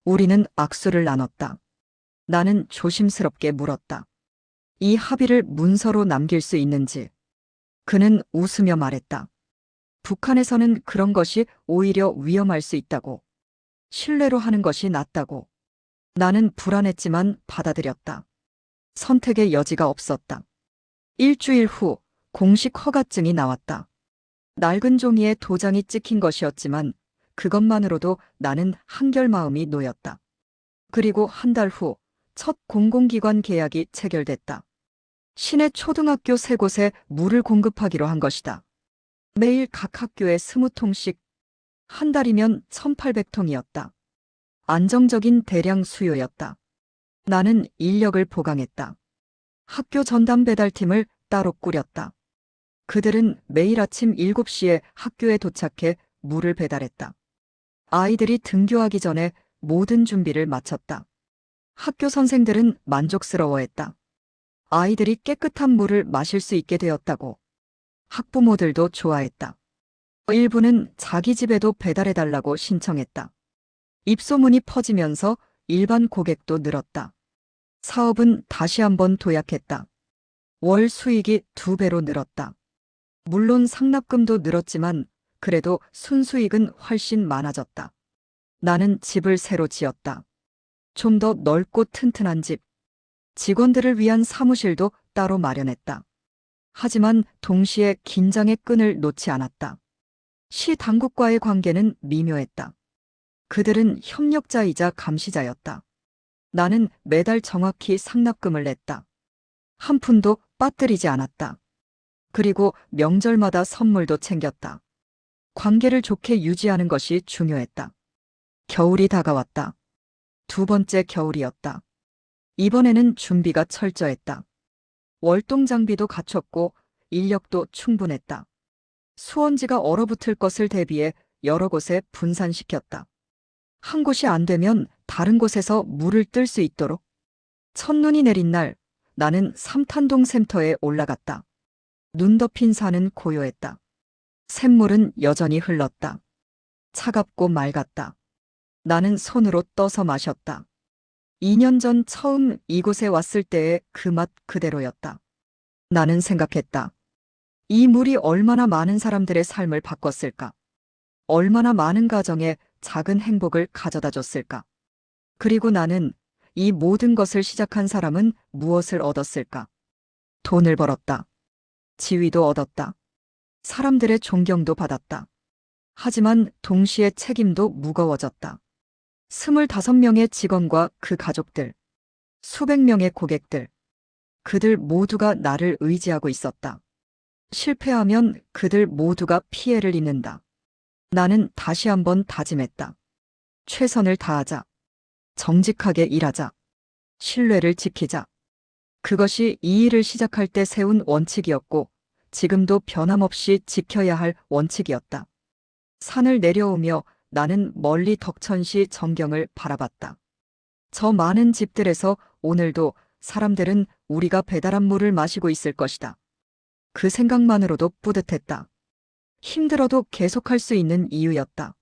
우리는 악수를 나눴다. 나는 조심스럽게 물었다. 이 합의를 문서로 남길 수 있는지. 그는 웃으며 말했다. 북한에서는 그런 것이 오히려 위험할 수 있다고. 신뢰로 하는 것이 낫다고. 나는 불안했지만 받아들였다. 선택의 여지가 없었다. 일주일 후 공식 허가증이 나왔다. 낡은 종이에 도장이 찍힌 것이었지만 그것만으로도 나는 한결 마음이 놓였다. 그리고 한 달 후 첫 공공기관 계약이 체결됐다. 시내 초등학교 3곳에 물을 공급하기로 한 것이다. 매일 각 학교에 20통씩, 한 달이면 1800통이었다. 안정적인 대량 수요였다. 나는 인력을 보강했다. 학교 전담 배달팀을 따로 꾸렸다. 그들은 매일 아침 7시에 학교에 도착해 물을 배달했다. 아이들이 등교하기 전에 모든 준비를 마쳤다. 학교 선생들은 만족스러워했다. 아이들이 깨끗한 물을 마실 수 있게 되었다고. 학부모들도 좋아했다. 일부는 자기 집에도 배달해달라고 신청했다. 입소문이 퍼지면서 일반 고객도 늘었다. 사업은 다시 한번 도약했다. 월 수익이 2배로 늘었다. 물론 상납금도 늘었지만 그래도 순수익은 훨씬 많아졌다. 나는 집을 새로 지었다. 좀 더 넓고 튼튼한 집. 직원들을 위한 사무실도 따로 마련했다. 하지만 동시에 긴장의 끈을 놓지 않았다. 시 당국과의 관계는 미묘했다. 그들은 협력자이자 감시자였다. 나는 매달 정확히 상납금을 냈다. 한 푼도 빠뜨리지 않았다. 그리고 명절마다 선물도 챙겼다. 관계를 좋게 유지하는 것이 중요했다. 겨울이 다가왔다. 2번째 겨울이었다. 이번에는 준비가 철저했다. 월동 장비도 갖췄고 인력도 충분했다. 수원지가 얼어붙을 것을 대비해 여러 곳에 분산시켰다. 한 곳이 안 되면 다른 곳에서 물을 뜰 수 있도록. 첫눈이 내린 날 나는 삼탄동 샘터에 올라갔다. 눈 덮인 산은 고요했다. 샘물은 여전히 흘렀다. 차갑고 맑았다. 나는 손으로 떠서 마셨다. 2년 전 처음 이곳에 왔을 때의 그 맛 그대로였다. 나는 생각했다. 이 물이 얼마나 많은 사람들의 삶을 바꿨을까? 얼마나 많은 가정에 작은 행복을 가져다 줬을까? 그리고 나는 이 모든 것을 시작한 사람은 무엇을 얻었을까? 돈을 벌었다. 지위도 얻었다. 사람들의 존경도 받았다. 하지만 동시에 책임도 무거워졌다. 25명의 직원과 그 가족들, 수백 명의 고객들, 그들 모두가 나를 의지하고 있었다. 실패하면 그들 모두가 피해를 입는다. 나는 다시 한번 다짐했다. 최선을 다하자. 정직하게 일하자. 신뢰를 지키자. 그것이 이 일을 시작할 때 세운 원칙이었고, 지금도 변함없이 지켜야 할 원칙이었다. 산을 내려오며 나는 멀리 덕천시 전경을 바라봤다. 저 많은 집들에서 오늘도 사람들은 우리가 배달한 물을 마시고 있을 것이다. 그 생각만으로도 뿌듯했다. 힘들어도 계속할 수 있는 이유였다.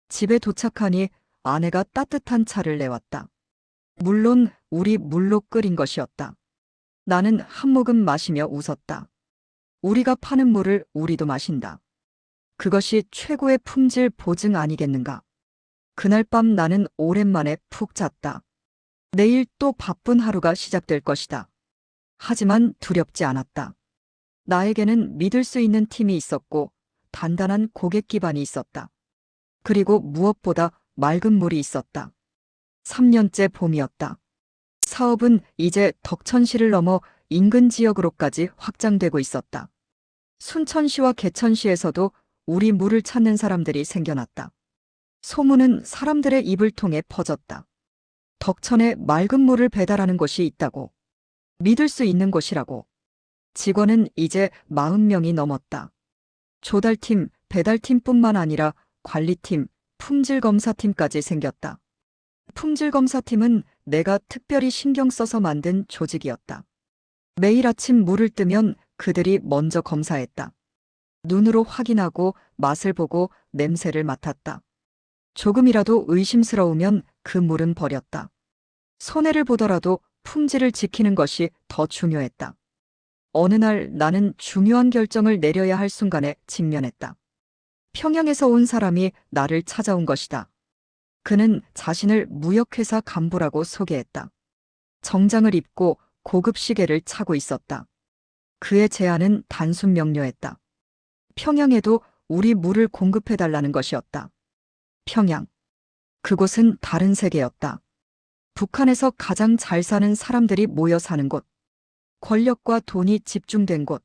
집에 도착하니 아내가 따뜻한 차를 내왔다. 물론 우리 물로 끓인 것이었다. 나는 한 모금 마시며 웃었다. 우리가 파는 물을 우리도 마신다. 그것이 최고의 품질 보증 아니겠는가. 그날 밤 나는 오랜만에 푹 잤다. 내일 또 바쁜 하루가 시작될 것이다. 하지만 두렵지 않았다. 나에게는 믿을 수 있는 팀이 있었고 단단한 고객 기반이 있었다. 그리고 무엇보다 맑은 물이 있었다. 3년째 봄이었다. 사업은 이제 덕천시를 넘어 인근 지역으로까지 확장되고 있었다. 순천시와 개천시에서도 우리 물을 찾는 사람들이 생겨났다. 소문은 사람들의 입을 통해 퍼졌다. 덕천에 맑은 물을 배달하는 곳이 있다고. 믿을 수 있는 곳이라고. 직원은 이제 40명이 넘었다. 조달팀, 배달팀뿐만 아니라 관리팀, 품질검사팀까지 생겼다. 품질검사팀은 내가 특별히 신경 써서 만든 조직이었다. 매일 아침 물을 뜨면 그들이 먼저 검사했다. 눈으로 확인하고 맛을 보고 냄새를 맡았다. 조금이라도 의심스러우면 그 물은 버렸다. 손해를 보더라도 품질을 지키는 것이 더 중요했다. 어느 날 나는 중요한 결정을 내려야 할 순간에 직면했다. 평양에서 온 사람이 나를 찾아온 것이다. 그는 자신을 무역회사 간부라고 소개했다. 정장을 입고 고급 시계를 차고 있었다. 그의 제안은 단순 명료했다. 평양에도 우리 물을 공급해달라는 것이었다. 평양. 그곳은 다른 세계였다. 북한에서 가장 잘 사는 사람들이 모여 사는 곳. 권력과 돈이 집중된 곳.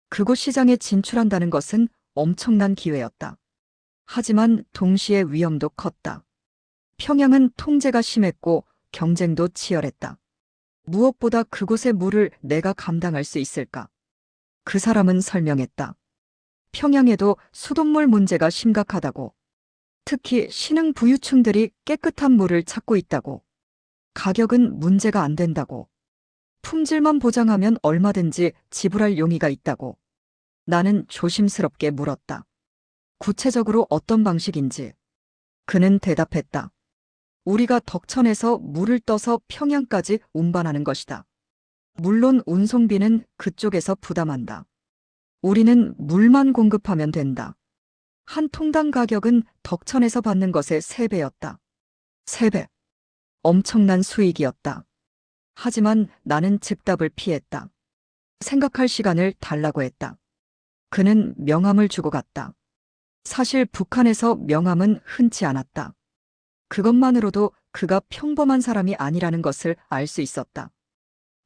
그곳 시장에 진출한다는 것은 엄청난 기회였다. 하지만 동시에 위험도 컸다. 평양은 통제가 심했고 경쟁도 치열했다. 무엇보다 그곳의 물을 내가 감당할 수 있을까? 그 사람은 설명했다. 평양에도 수돗물 문제가 심각하다고. 특히 신흥부유층들이 깨끗한 물을 찾고 있다고. 가격은 문제가 안 된다고. 품질만 보장하면 얼마든지 지불할 용의가 있다고. 나는 조심스럽게 물었다. 구체적으로 어떤 방식인지. 그는 대답했다. 우리가 덕천에서 물을 떠서 평양까지 운반하는 것이다. 물론 운송비는 그쪽에서 부담한다. 우리는 물만 공급하면 된다. 한 통당 가격은 덕천에서 받는 것의 3배였다. 3배. 엄청난 수익이었다. 하지만 나는 즉답을 피했다. 생각할 시간을 달라고 했다. 그는 명함을 주고 갔다. 사실 북한에서 명함은 흔치 않았다. 그것만으로도 그가 평범한 사람이 아니라는 것을 알 수 있었다.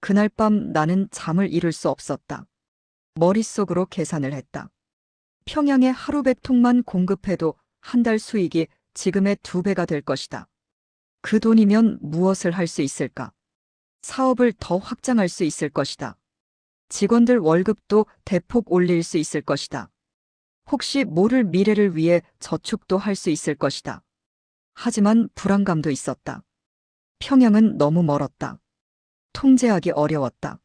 그날 밤 나는 잠을 이룰 수 없었다. 머릿속으로 계산을 했다. 평양에 하루 100통만 공급해도 한 달 수익이 지금의 2배가 될 것이다. 그 돈이면 무엇을 할 수 있을까? 사업을 더 확장할 수 있을 것이다. 직원들 월급도 대폭 올릴 수 있을 것이다. 혹시 모를 미래를 위해 저축도 할 수 있을 것이다. 하지만 불안감도 있었다. 평양은 너무 멀었다. 통제하기 어려웠다.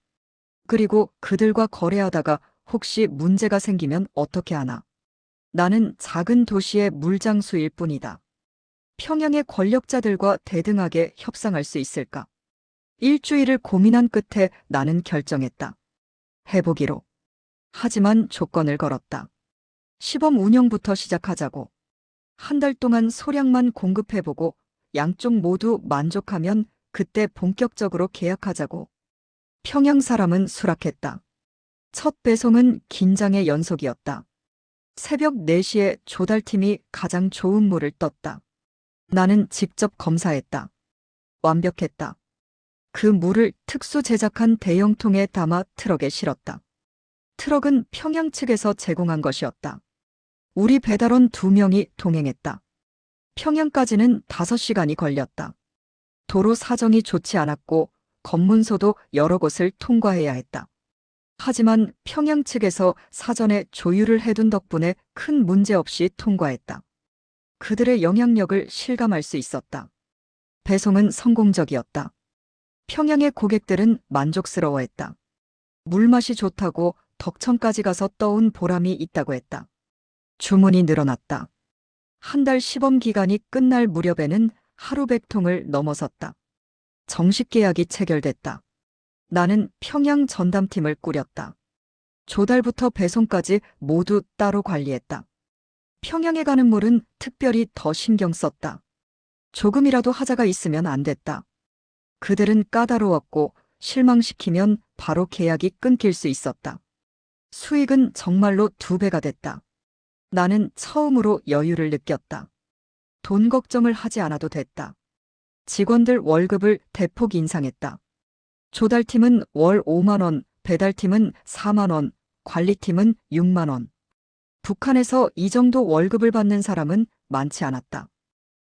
그리고 그들과 거래하다가 혹시 문제가 생기면 어떻게 하나. 나는 작은 도시의 물장수일 뿐이다. 평양의 권력자들과 대등하게 협상할 수 있을까? 일주일을 고민한 끝에 나는 결정했다. 해보기로. 하지만 조건을 걸었다. 시범 운영부터 시작하자고. 한 달 동안 소량만 공급해보고 양쪽 모두 만족하면 그때 본격적으로 계약하자고. 평양 사람은 수락했다. 첫 배송은 긴장의 연속이었다. 새벽 4시에 조달팀이 가장 좋은 물을 떴다. 나는 직접 검사했다. 완벽했다. 그 물을 특수 제작한 대형통에 담아 트럭에 실었다. 트럭은 평양 측에서 제공한 것이었다. 우리 배달원 2명이 동행했다. 평양까지는 5시간이 걸렸다. 도로 사정이 좋지 않았고 검문소도 여러 곳을 통과해야 했다. 하지만 평양 측에서 사전에 조율을 해둔 덕분에 큰 문제 없이 통과했다. 그들의 영향력을 실감할 수 있었다. 배송은 성공적이었다. 평양의 고객들은 만족스러워했다. 물맛이 좋다고 덕천까지 가서 떠온 보람이 있다고 했다. 주문이 늘어났다. 한 달 시범 기간이 끝날 무렵에는 하루 100통을 넘어섰다. 정식 계약이 체결됐다. 나는 평양 전담팀을 꾸렸다. 조달부터 배송까지 모두 따로 관리했다. 평양에 가는 물은 특별히 더 신경 썼다. 조금이라도 하자가 있으면 안 됐다. 그들은 까다로웠고 실망시키면 바로 계약이 끊길 수 있었다. 수익은 정말로 2배가 됐다. 나는 처음으로 여유를 느꼈다. 돈 걱정을 하지 않아도 됐다. 직원들 월급을 대폭 인상했다. 조달팀은 월 5만 원, 배달팀은 4만 원, 관리팀은 6만 원. 북한에서 이 정도 월급을 받는 사람은 많지 않았다.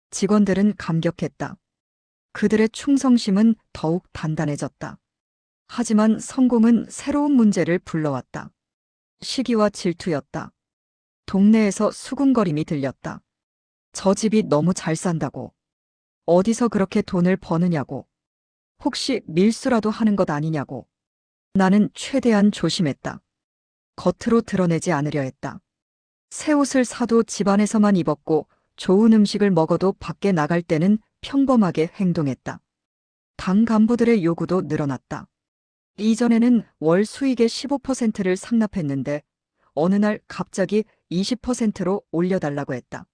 직원들은 감격했다. 그들의 충성심은 더욱 단단해졌다. 하지만 성공은 새로운 문제를 불러왔다. 시기와 질투였다. 동네에서 수군거림이 들렸다. 저 집이 너무 잘 산다고. 어디서 그렇게 돈을 버느냐고. 혹시 밀수라도 하는 것 아니냐고. 나는 최대한 조심했다. 겉으로 드러내지 않으려 했다. 새 옷을 사도 집안에서만 입었고 좋은 음식을 먹어도 밖에 나갈 때는 평범하게 행동했다. 당 간부들의 요구도 늘어났다. 이전에는 월 수익의 15%를 상납했는데 어느 날 갑자기 20%로 올려달라고 했다.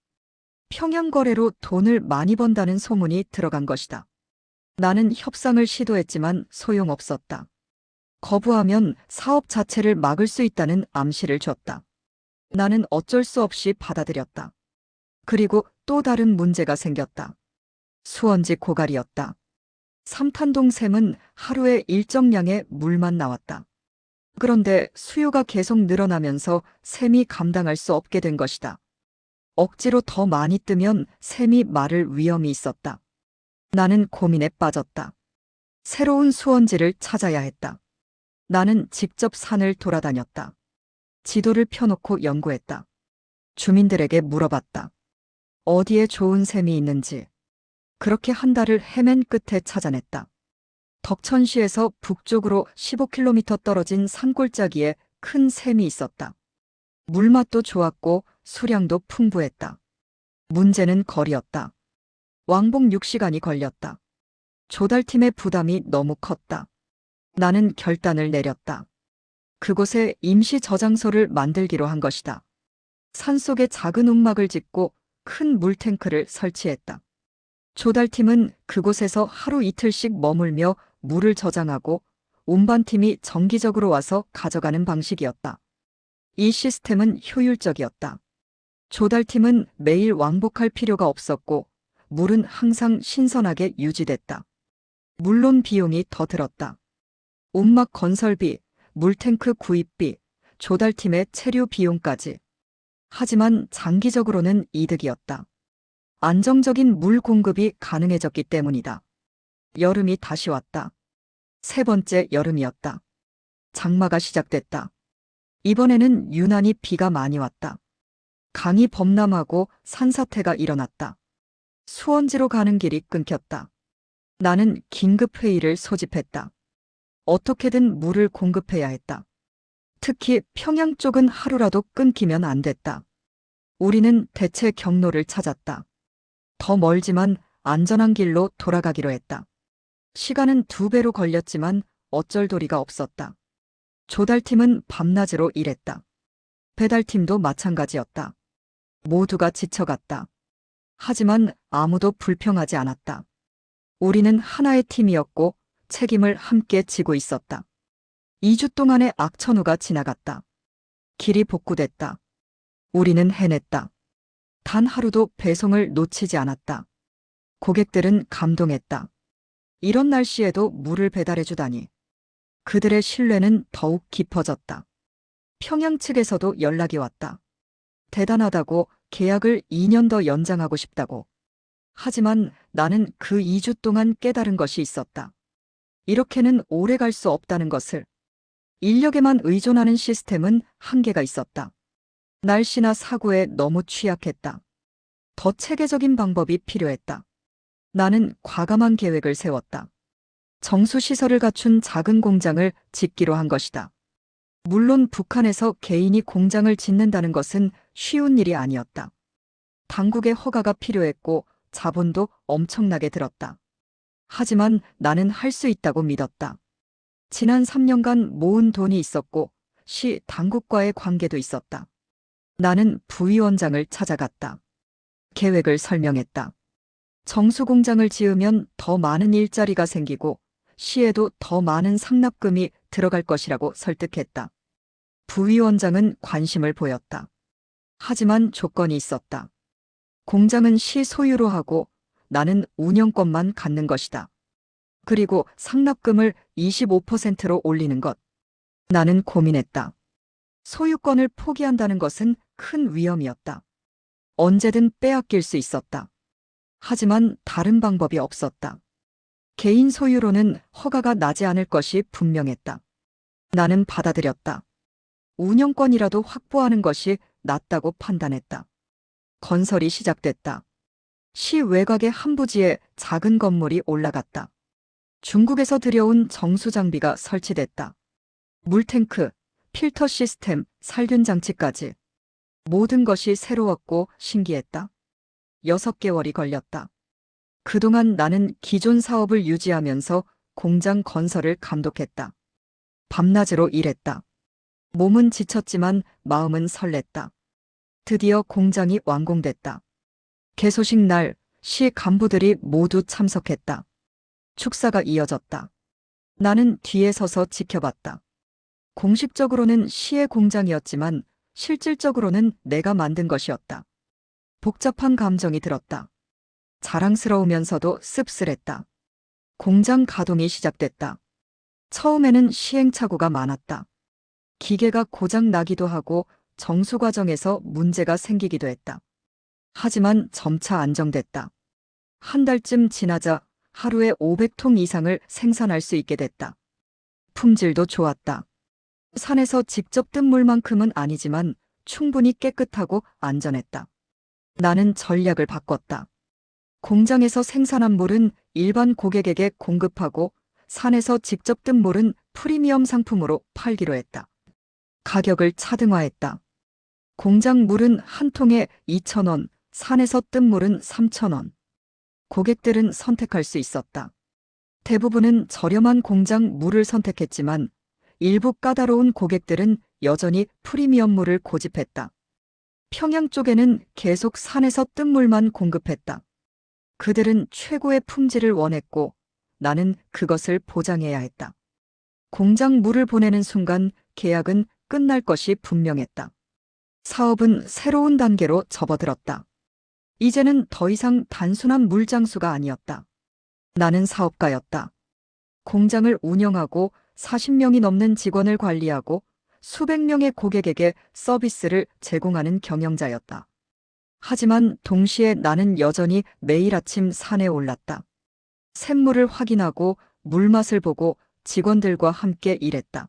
평양 거래로 돈을 많이 번다는 소문이 들어간 것이다. 나는 협상을 시도했지만 소용없었다. 거부하면 사업 자체를 막을 수 있다는 암시를 줬다. 나는 어쩔 수 없이 받아들였다. 그리고 또 다른 문제가 생겼다. 수원지 고갈이었다. 삼탄동 샘은 하루에 일정량의 물만 나왔다. 그런데 수요가 계속 늘어나면서 샘이 감당할 수 없게 된 것이다. 억지로 더 많이 뜨면 샘이 마를 위험이 있었다. 나는 고민에 빠졌다. 새로운 수원지를 찾아야 했다. 나는 직접 산을 돌아다녔다. 지도를 펴놓고 연구했다. 주민들에게 물어봤다. 어디에 좋은 샘이 있는지. 그렇게 한 달을 헤맨 끝에 찾아냈다. 덕천시에서 북쪽으로 15km 떨어진 산골짜기에 큰 샘이 있었다. 물맛도 좋았고 수량도 풍부했다. 문제는 거리였다. 왕복 6시간이 걸렸다. 조달팀의 부담이 너무 컸다. 나는 결단을 내렸다. 그곳에 임시 저장소를 만들기로 한 것이다. 산속에 작은 움막을 짓고 큰 물탱크를 설치했다. 조달팀은 그곳에서 하루 이틀씩 머물며 물을 저장하고 운반팀이 정기적으로 와서 가져가는 방식이었다. 이 시스템은 효율적이었다. 조달팀은 매일 왕복할 필요가 없었고 물은 항상 신선하게 유지됐다. 물론 비용이 더 들었다. 움막 건설비, 물탱크 구입비, 조달팀의 체류 비용까지. 하지만 장기적으로는 이득이었다. 안정적인 물 공급이 가능해졌기 때문이다. 여름이 다시 왔다. 세 번째 여름이었다. 장마가 시작됐다. 이번에는 유난히 비가 많이 왔다. 강이 범람하고 산사태가 일어났다. 수원지로 가는 길이 끊겼다. 나는 긴급 회의를 소집했다. 어떻게든 물을 공급해야 했다. 특히 평양 쪽은 하루라도 끊기면 안 됐다. 우리는 대체 경로를 찾았다. 더 멀지만 안전한 길로 돌아가기로 했다. 시간은 2배로 걸렸지만 어쩔 도리가 없었다. 조달팀은 밤낮으로 일했다. 배달팀도 마찬가지였다. 모두가 지쳐갔다. 하지만 아무도 불평하지 않았다. 우리는 하나의 팀이었고 책임을 함께 지고 있었다. 2주 동안의 악천후가 지나갔다. 길이 복구됐다. 우리는 해냈다. 단 하루도 배송을 놓치지 않았다. 고객들은 감동했다. 이런 날씨에도 물을 배달해주다니. 그들의 신뢰는 더욱 깊어졌다. 평양 측에서도 연락이 왔다. 대단하다고, 계약을 2년 더 연장하고 싶다고. 하지만 나는 그 2주 동안 깨달은 것이 있었다. 이렇게는 오래 갈 수 없다는 것을. 인력에만 의존하는 시스템은 한계가 있었다. 날씨나 사고에 너무 취약했다. 더 체계적인 방법이 필요했다. 나는 과감한 계획을 세웠다. 정수시설을 갖춘 작은 공장을 짓기로 한 것이다. 물론 북한에서 개인이 공장을 짓는다는 것은 쉬운 일이 아니었다. 당국의 허가가 필요했고 자본도 엄청나게 들었다. 하지만 나는 할 수 있다고 믿었다. 지난 3년간 모은 돈이 있었고 시 당국과의 관계도 있었다. 나는 부위원장을 찾아갔다. 계획을 설명했다. 정수공장을 지으면 더 많은 일자리가 생기고 시에도 더 많은 상납금이 들어갈 것이라고 설득했다. 부위원장은 관심을 보였다. 하지만 조건이 있었다. 공장은 시 소유로 하고 나는 운영권만 갖는 것이다. 그리고 상납금을 25%로 올리는 것. 나는 고민했다. 소유권을 포기한다는 것은 큰 위험이었다. 언제든 빼앗길 수 있었다. 하지만 다른 방법이 없었다. 개인 소유로는 허가가 나지 않을 것이 분명했다. 나는 받아들였다. 운영권이라도 확보하는 것이 낫다고 판단했다. 건설이 시작됐다. 시 외곽의 한 부지에 작은 건물이 올라갔다. 중국에서 들여온 정수 장비가 설치됐다. 물탱크, 필터 시스템, 살균 장치까지. 모든 것이 새로웠고 신기했다. 6개월이 걸렸다. 그동안 나는 기존 사업을 유지하면서 공장 건설을 감독했다. 밤낮으로 일했다. 몸은 지쳤지만 마음은 설렜다. 드디어 공장이 완공됐다. 개소식 날 시 간부들이 모두 참석했다. 축사가 이어졌다. 나는 뒤에 서서 지켜봤다. 공식적으로는 시의 공장이었지만 실질적으로는 내가 만든 것이었다. 복잡한 감정이 들었다. 자랑스러우면서도 씁쓸했다. 공장 가동이 시작됐다. 처음에는 시행착오가 많았다. 기계가 고장 나기도 하고 정수 과정에서 문제가 생기기도 했다. 하지만 점차 안정됐다. 한 달쯤 지나자 하루에 500통 이상을 생산할 수 있게 됐다. 품질도 좋았다. 산에서 직접 뜬 물만큼은 아니지만 충분히 깨끗하고 안전했다. 나는 전략을 바꿨다. 공장에서 생산한 물은 일반 고객에게 공급하고 산에서 직접 뜬 물은 프리미엄 상품으로 팔기로 했다. 가격을 차등화했다. 공장 물은 한 통에 2,000원, 산에서 뜬 물은 3,000원. 고객들은 선택할 수 있었다. 대부분은 저렴한 공장 물을 선택했지만 일부 까다로운 고객들은 여전히 프리미엄 물을 고집했다. 평양 쪽에는 계속 산에서 뜬 물만 공급했다. 그들은 최고의 품질을 원했고 나는 그것을 보장해야 했다. 공장 물을 보내는 순간 계약은 끝날 것이 분명했다. 사업은 새로운 단계로 접어들었다. 이제는 더 이상 단순한 물장수가 아니었다. 나는 사업가였다. 공장을 운영하고 40명이 넘는 직원을 관리하고 수백 명의 고객에게 서비스를 제공하는 경영자였다. 하지만 동시에 나는 여전히 매일 아침 산에 올랐다. 샘물을 확인하고 물맛을 보고 직원들과 함께 일했다.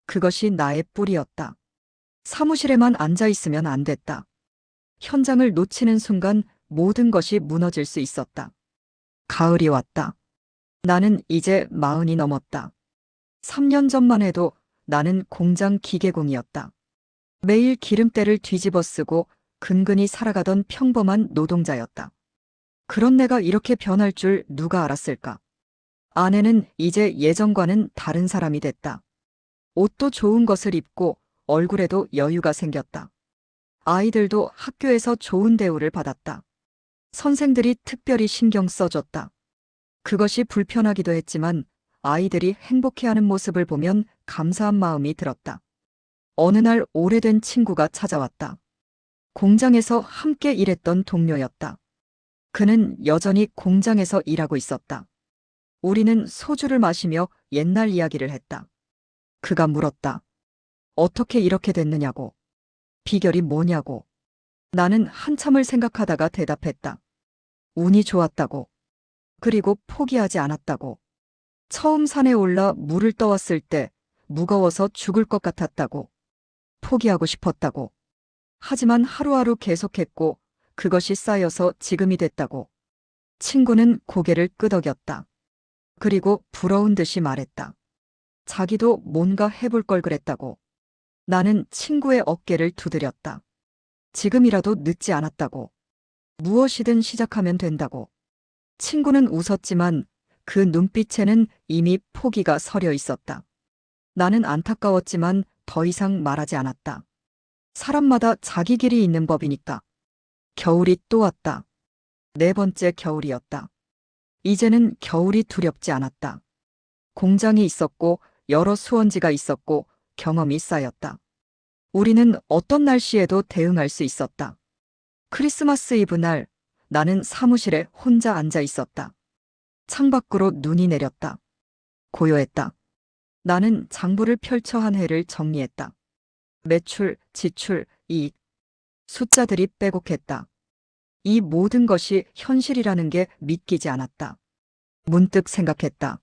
그것이 나의 뿌리였다. 사무실에만 앉아 있으면 안 됐다. 현장을 놓치는 순간 모든 것이 무너질 수 있었다. 가을이 왔다. 나는 이제 40이 넘었다. 3년 전만 해도 나는 공장 기계공이었다. 매일 기름때를 뒤집어 쓰고 근근히 살아가던 평범한 노동자였다. 그런 내가 이렇게 변할 줄 누가 알았을까? 아내는 이제 예전과는 다른 사람이 됐다. 옷도 좋은 것을 입고 얼굴에도 여유가 생겼다. 아이들도 학교에서 좋은 대우를 받았다. 선생들이 특별히 신경 써줬다. 그것이 불편하기도 했지만 아이들이 행복해하는 모습을 보면 감사한 마음이 들었다. 어느 날 오래된 친구가 찾아왔다. 공장에서 함께 일했던 동료였다. 그는 여전히 공장에서 일하고 있었다. 우리는 소주를 마시며 옛날 이야기를 했다. 그가 물었다. 어떻게 이렇게 됐느냐고. 비결이 뭐냐고. 나는 한참을 생각하다가 대답했다. 운이 좋았다고. 그리고 포기하지 않았다고. 처음 산에 올라 물을 떠왔을 때 무거워서 죽을 것 같았다고. 포기하고 싶었다고. 하지만 하루하루 계속했고 그것이 쌓여서 지금이 됐다고. 친구는 고개를 끄덕였다. 그리고 부러운 듯이 말했다. 자기도 뭔가 해볼 걸 그랬다고. 나는 친구의 어깨를 두드렸다. 지금이라도 늦지 않았다고. 무엇이든 시작하면 된다고. 친구는 웃었지만 그 눈빛에는 이미 포기가 서려 있었다. 나는 안타까웠지만 더 이상 말하지 않았다. 사람마다 자기 길이 있는 법이니까. 겨울이 또 왔다. 네 번째 겨울이었다. 이제는 겨울이 두렵지 않았다. 공장이 있었고 여러 수원지가 있었고 경험이 쌓였다. 우리는 어떤 날씨에도 대응할 수 있었다. 크리스마스 이브 날 나는 사무실에 혼자 앉아 있었다. 창밖으로 눈이 내렸다. 고요했다. 나는 장부를 펼쳐 한 해를 정리했다. 매출, 지출, 이익. 숫자들이 빼곡했다. 이 모든 것이 현실이라는 게 믿기지 않았다. 문득 생각했다.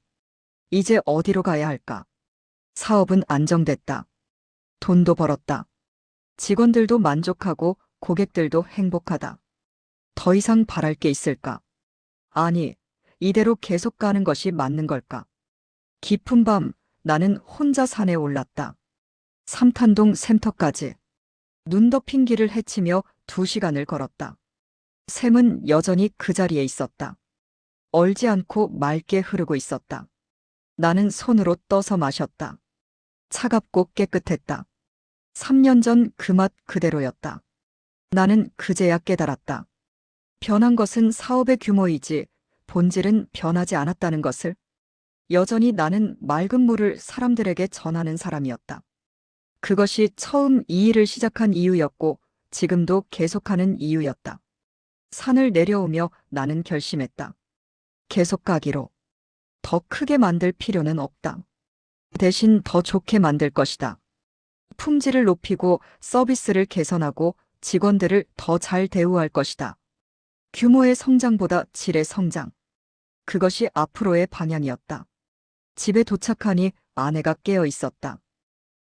이제 어디로 가야 할까? 사업은 안정됐다. 돈도 벌었다. 직원들도 만족하고 고객들도 행복하다. 더 이상 바랄 게 있을까? 아니, 이대로 계속 가는 것이 맞는 걸까? 깊은 밤, 나는 혼자 산에 올랐다. 삼탄동 샘터까지. 눈 덮인 길을 헤치며 2시간을 걸었다. 샘은 여전히 그 자리에 있었다. 얼지 않고 맑게 흐르고 있었다. 나는 손으로 떠서 마셨다. 차갑고 깨끗했다. 3년 전 그 맛 그대로였다. 나는 그제야 깨달았다. 변한 것은 사업의 규모이지 본질은 변하지 않았다는 것을. 여전히 나는 맑은 물을 사람들에게 전하는 사람이었다. 그것이 처음 이 일을 시작한 이유였고 지금도 계속하는 이유였다. 산을 내려오며 나는 결심했다. 계속 가기로. 더 크게 만들 필요는 없다. 대신 더 좋게 만들 것이다. 품질을 높이고 서비스를 개선하고 직원들을 더 잘 대우할 것이다. 규모의 성장보다 질의 성장. 그것이 앞으로의 방향이었다. 집에 도착하니 아내가 깨어 있었다.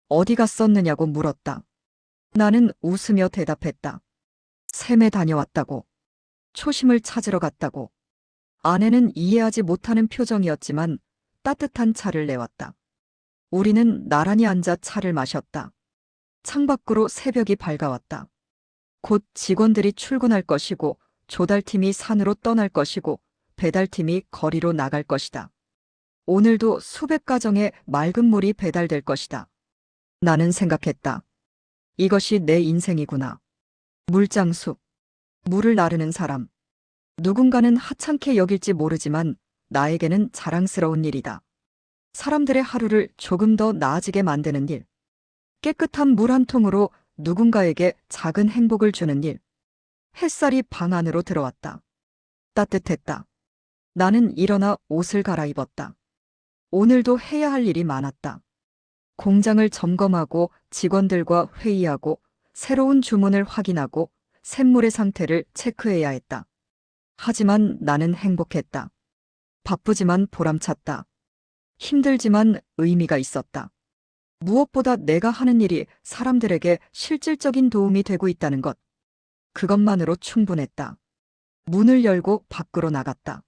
어디 갔었느냐고 물었다. 나는 웃으며 대답했다. 샘에 다녀왔다고. 초심을 찾으러 갔다고. 아내는 이해하지 못하는 표정이었지만 따뜻한 차를 내왔다. 우리는 나란히 앉아 차를 마셨다. 창밖으로 새벽이 밝아왔다. 곧 직원들이 출근할 것이고 조달팀이 산으로 떠날 것이고 배달팀이 거리로 나갈 것이다. 오늘도 수백 가정에 맑은 물이 배달될 것이다. 나는 생각했다. 이것이 내 인생이구나. 물장수. 물을 나르는 사람. 누군가는 하찮게 여길지 모르지만 나에게는 자랑스러운 일이다. 사람들의 하루를 조금 더 나아지게 만드는 일. 깨끗한 물 한 통으로 누군가에게 작은 행복을 주는 일. 햇살이 방 안으로 들어왔다. 따뜻했다. 나는 일어나 옷을 갈아입었다. 오늘도 해야 할 일이 많았다. 공장을 점검하고 직원들과 회의하고 새로운 주문을 확인하고 샘물의 상태를 체크해야 했다. 하지만 나는 행복했다. 바쁘지만 보람찼다. 힘들지만 의미가 있었다. 무엇보다 내가 하는 일이 사람들에게 실질적인 도움이 되고 있다는 것. 그것만으로 충분했다. 문을 열고 밖으로 나갔다.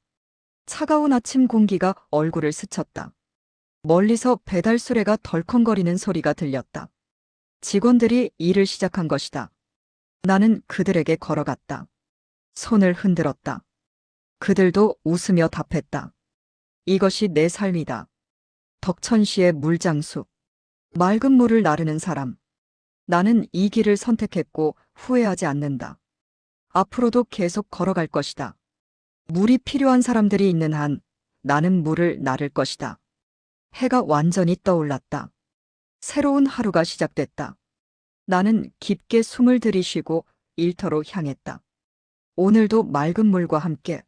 차가운 아침 공기가 얼굴을 스쳤다. 멀리서 배달 수레가 덜컹거리는 소리가 들렸다. 직원들이 일을 시작한 것이다. 나는 그들에게 걸어갔다. 손을 흔들었다. 그들도 웃으며 답했다. 이것이 내 삶이다. 덕천시의 물장수. 맑은 물을 나르는 사람. 나는 이 길을 선택했고 후회하지 않는다. 앞으로도 계속 걸어갈 것이다. 물이 필요한 사람들이 있는 한 나는 물을 나를 것이다. 해가 완전히 떠올랐다. 새로운 하루가 시작됐다. 나는 깊게 숨을 들이쉬고 일터로 향했다. 오늘도 맑은 물과 함께